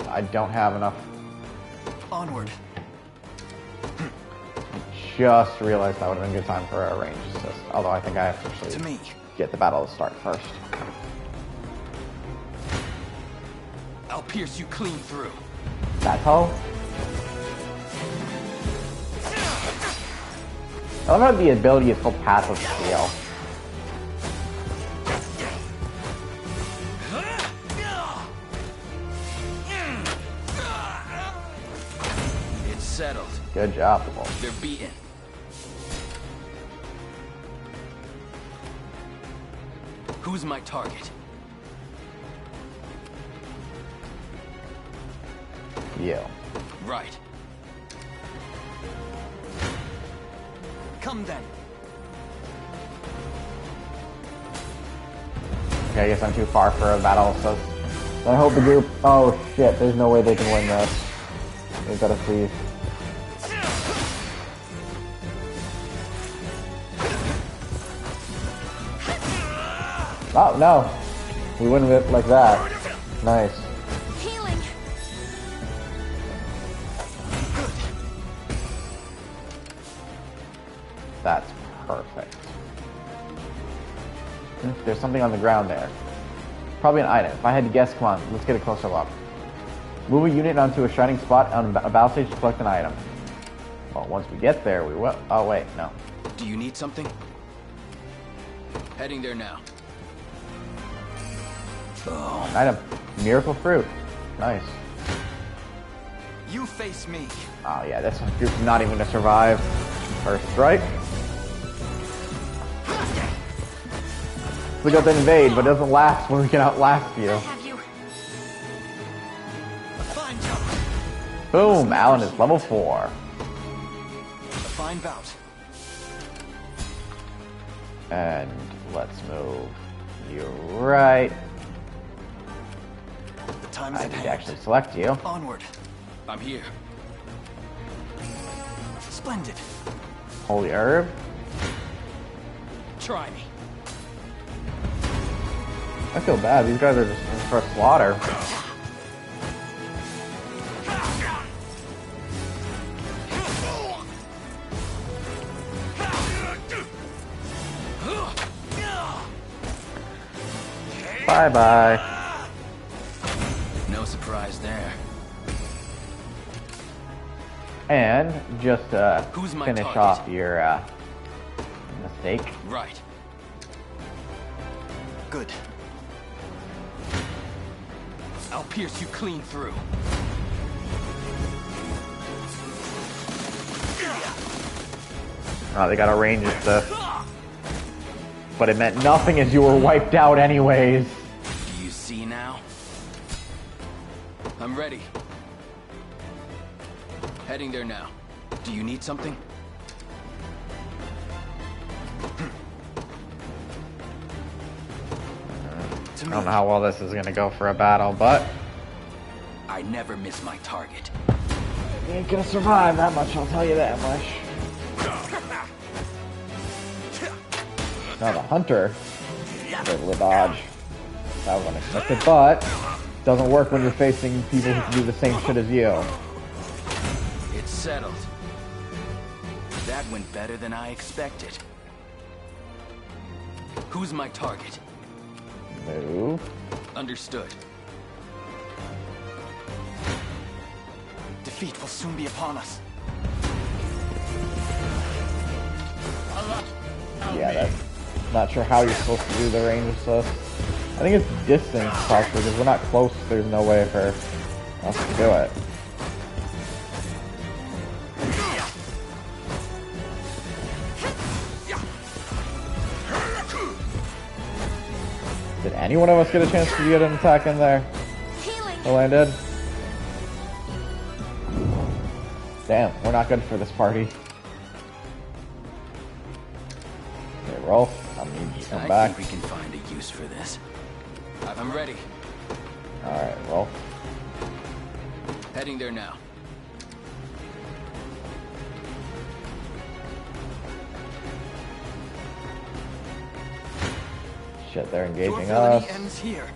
I don't have enough. Onward. Just realized that would have been a good time for a range assist. Although I think I have to actually get the battle to start first. I'll pierce you clean through. Battle? I love how the ability is called Passive Steel. It's settled. Good job, They're beaten. Who's my target? You. Right. Come then. Okay, I guess I'm too far for a battle, so I hope the group... Oh shit, there's no way they can win this. They've got to freeze. Oh, no. We win it like that. Nice. Healing. That's perfect. There's something on the ground there. Probably an item. If I had to guess, come on, let's get a closer look. Move a unit onto a shining spot on a battle stage to collect an item. Well, once we get there, we will. Oh, wait, no. Do you need something? Heading there now. Oh. Item. Miracle fruit. Nice. You face me. Oh, yeah, this group's not even gonna survive. First strike. We got to invade, but it doesn't last when we can outlast you. Boom! Alain is level 4. A fine bout. And let's move you right. The time's I at need hand. to actually select you. Onward. I'm here. Splendid. Holy herb. Try me. I feel bad. These guys are just for slaughter. Bye-bye. No surprise there. And just Who's my finish target? off your mistake. Right. Good. I'll pierce you clean through. Oh, they got a range stuff. But it meant nothing as you were wiped out anyways. Do you see now? I'm ready. Heading there now. Do you need something? I don't know how well this is going to go for a battle, but I never miss my target. you ain't going to survive that much, I'll tell you that much. Now the hunter, able to dodge. That was unexpected, but doesn't work when you're facing people who can do the same shit as you. It's settled. That went better than I expected. Who's my target? Move. Understood. Defeat will soon be upon us. Yeah, that's not sure how you're supposed to do the range stuff. I think it's distance, possibly, because we're not close. There's no way for us to do it. Did any one of us get a chance to get an attack in there? Alain did? Damn, we're not good for this party. Okay, Rolf, I need you to come back. I think we can find a use for this. I'm ready. Alright, Rolf. Heading there now. Shit, they're engaging Your us. villainy ends here.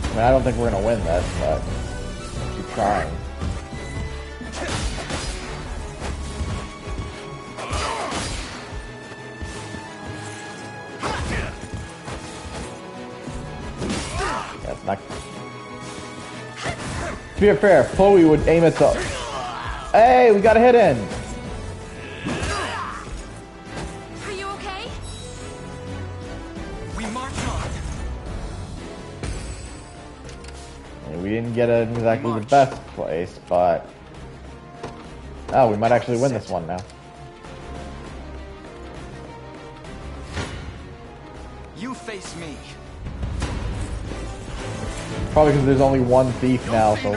I mean, I don't think we're gonna win this, but keep trying. That's not. To be fair, Chloe would aim at the. Hey, we got a hit in. Are you okay? We march on. We didn't get exactly the best place, but oh, we might actually win this one now. You face me. Probably because there's only one thief now, so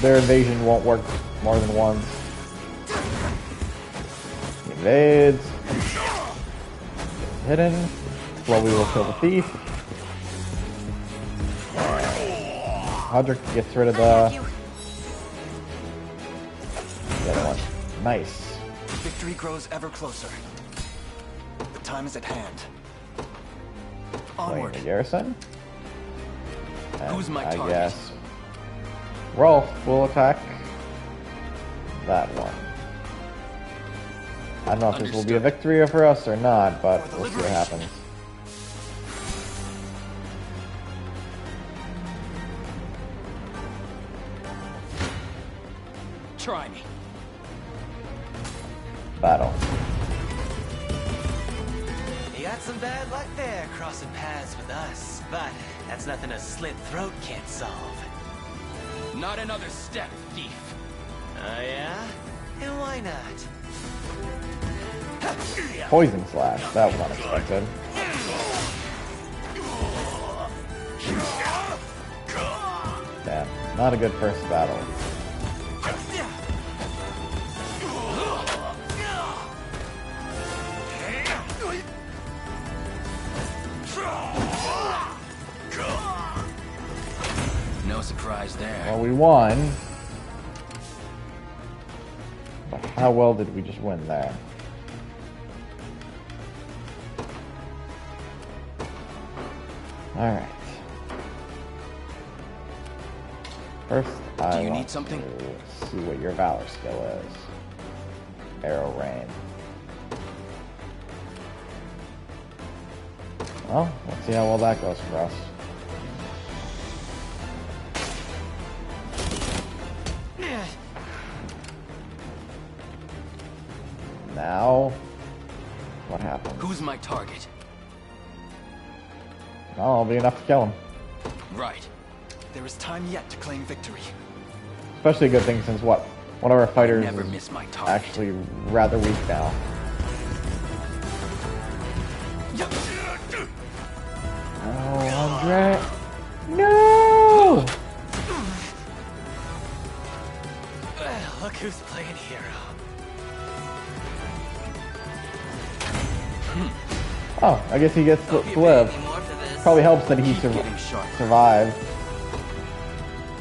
their invasion won't work more than once. He invades. Hidden. Slowly will kill the thief. Hodrick gets rid of the other one. Nice. Victory grows ever closer. The time is at hand. Playing Onward. the garrison. Who's my I target? guess Rolf will attack that one. I don't know if this will be a victory for us or not, but we'll see what happens. Try me. Battle. You got some bad luck there, crossing paths with us, but that's nothing a slit throat can't solve. Not another step, thief. Oh yeah? And why not? Poison slash. That was unexpected. Damn. Not a good first battle. No surprise there. Well, we won. But how well did we just win there? Alright. First, I Do you want need something? to see what your valor skill is. Arrow rain. Well, let's see how well that goes for us. Now, what happens? Who's my target? Well, it'll be enough to kill him. Right. There is time yet to claim victory. Especially a good thing since what? One of our fighters Never is miss my target. actually rather weak now. Oh, Andre. No! Well, look who's playing hero. Oh, I guess he gets to live. Probably helps that he survived.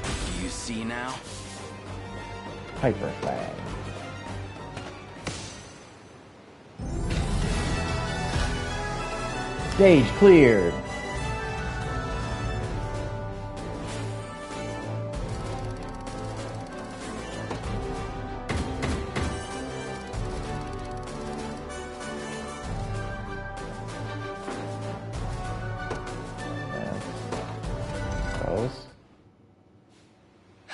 Do you see now? Hyper Fang. Stage cleared.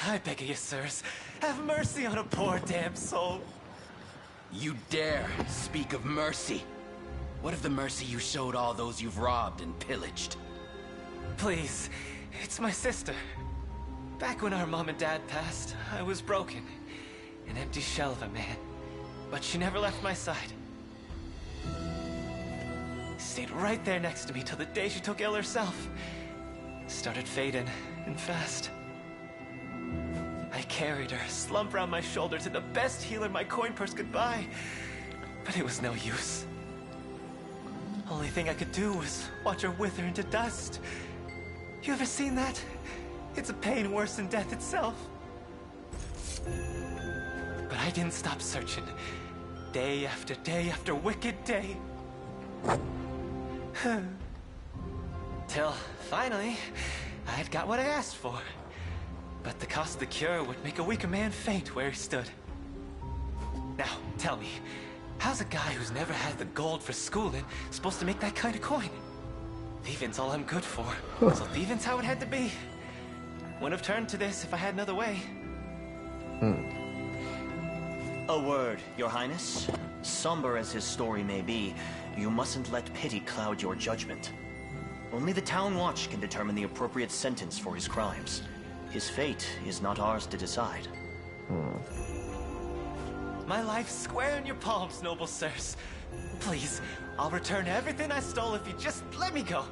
I beg of you, sirs, have mercy on a poor damn soul. You dare speak of mercy? What of the mercy you showed all those you've robbed and pillaged? Please, it's my sister. Back when our mom and dad passed, I was broken. An empty shell of a man. But she never left my side. Stayed right there next to me till the day she took ill herself. Started fading, and fast. I carried her, slumped around my shoulder to the best healer my coin purse could buy. But it was no use. Only thing I could do was watch her wither into dust. You ever seen that? It's a pain worse than death itself. But I didn't stop searching. Day after wicked day. Till, finally, I had got what I asked for. But the cost of the cure would make a weaker man faint where he stood. Now, tell me, how's a guy who's never had the gold for schooling supposed to make that kind of coin? Thieving's all I'm good for, so thieving's how it had to be. Wouldn't have turned to this if I had another way. A word, Your Highness. Somber as his story may be, you mustn't let pity cloud your judgment. Only the Town Watch can determine the appropriate sentence for his crimes. His fate is not ours to decide. My life's square in your palms, noble sirs. Please, I'll return everything I stole if you just let me go.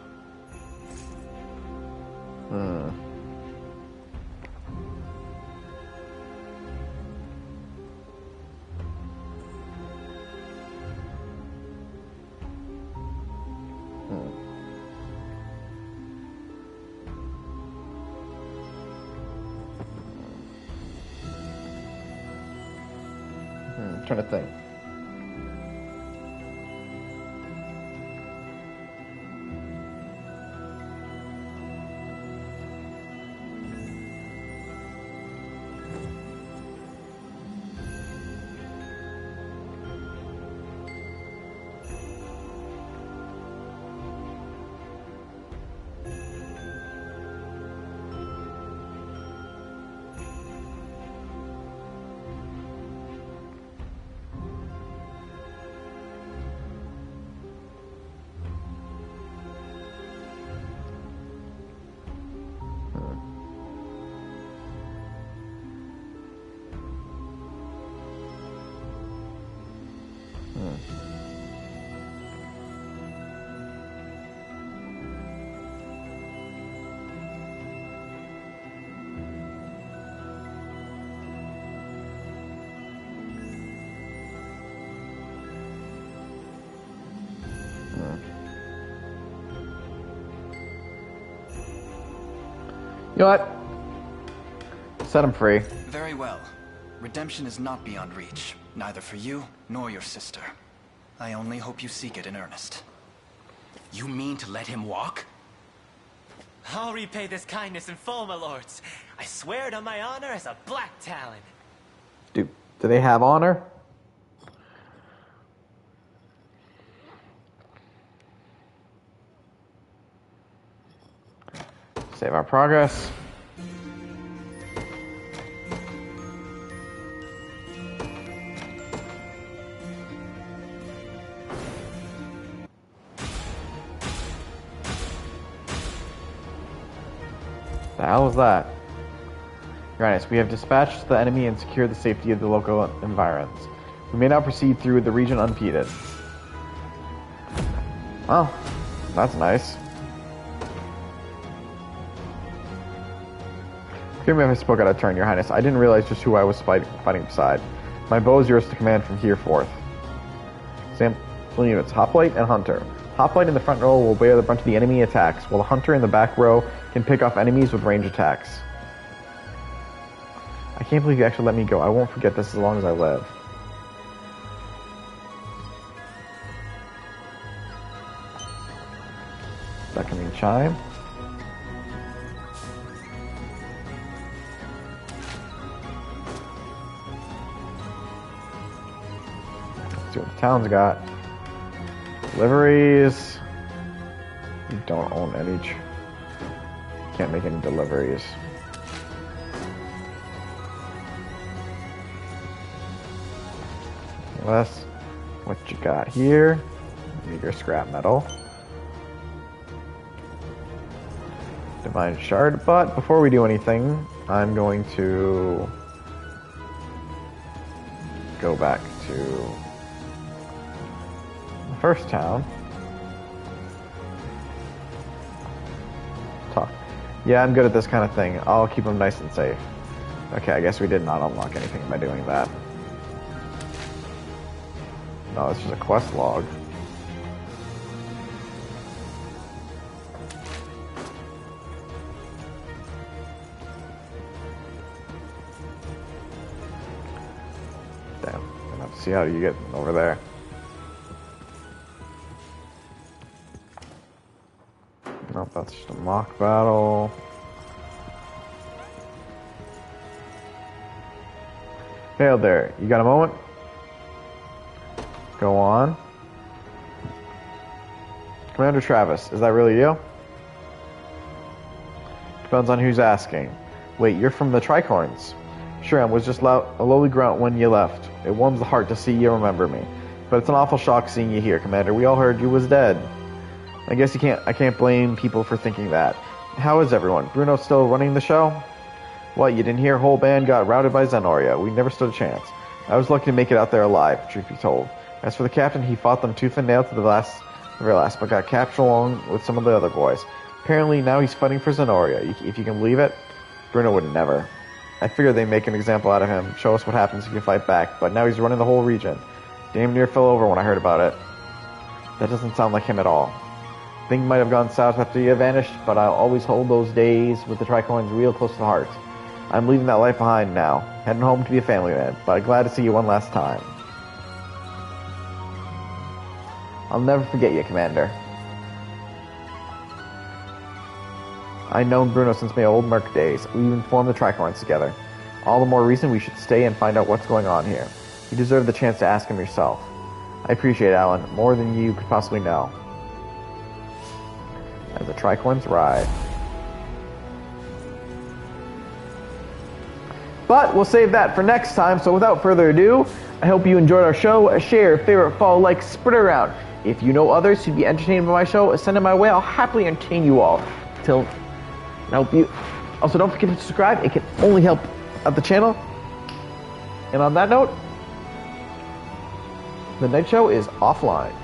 Trying to think. You know what? Set him free. Very well. Redemption is not beyond reach, neither for you nor your sister. I only hope you seek it in earnest. You mean to let him walk? I'll repay this kindness in full, my lords. I swear it on my honor as a Black Talon. Do they have honor? Save our progress. The hell is that? Your Highness, we have dispatched the enemy and secured the safety of the local environs. We may now proceed through the region unimpeded. Well, that's nice. Forgive me if I spoke out of turn, Your Highness. I didn't realize just who I was fighting beside. My bow is yours to command from here forth. Sample units, Hoplite and Hunter. Hoplite in the front row will bear the brunt of the enemy attacks, while the Hunter in the back row can pick off enemies with range attacks. I can't believe you actually let me go. I won't forget this as long as I live. Beckoning chime. Let's see what the town's got. Deliveries. You don't own any. Can't make any deliveries. Less. What you got here? Meager scrap metal. Divine shard. But before we do anything, I'm going to go back to the first town. Talk. Yeah, I'm good at this kind of thing. I'll keep them nice and safe. Okay, I guess we did not unlock anything by doing that. No, it's just a quest log. Damn, I'm gonna have to see how you get over there. Nope, that's just a mock battle. Hail there, you got a moment? Go on. Commander Travis, is that really you? Depends on who's asking. Wait, you're from the Tricorns. Sure, I was just a lowly grunt when you left. It warms the heart to see you remember me. But it's an awful shock seeing you here, Commander. We all heard you was dead. I guess I can't blame people for thinking that. How is everyone? Bruno still running the show? What, you didn't hear? Whole band got routed by Zenoria. We never stood a chance. I was lucky to make it out there alive, truth be told. As for the captain, he fought them tooth and nail to the very last, but got captured along with some of the other boys. Apparently now he's fighting for Zenoria, if you can believe it. Bruno would never. I figured they'd make an example out of him, show us what happens if you fight back, but now he's running the whole region. Damn near fell over when I heard about it. That doesn't sound like him at all. Things might have gone south after you vanished, but I'll always hold those days with the Tricorns real close to the heart. I'm leaving that life behind now, heading home to be a family man, but I'm glad to see you one last time. I'll never forget you, Commander. I've known Bruno since my old Merc days. We even formed the Tricorns together. All the more reason we should stay and find out what's going on here. You deserve the chance to ask him yourself. I appreciate it, Alain, more than you could possibly know. As the Tricorns ride. But we'll save that for next time, so without further ado, I hope you enjoyed our show. Share, favorite, follow, like, spread it around. If you know others who'd be entertained by my show, send them my way. I'll happily entertain you all. Till help you Also, don't forget to subscribe. It can only help out the channel. And on that note, the Night Show is offline.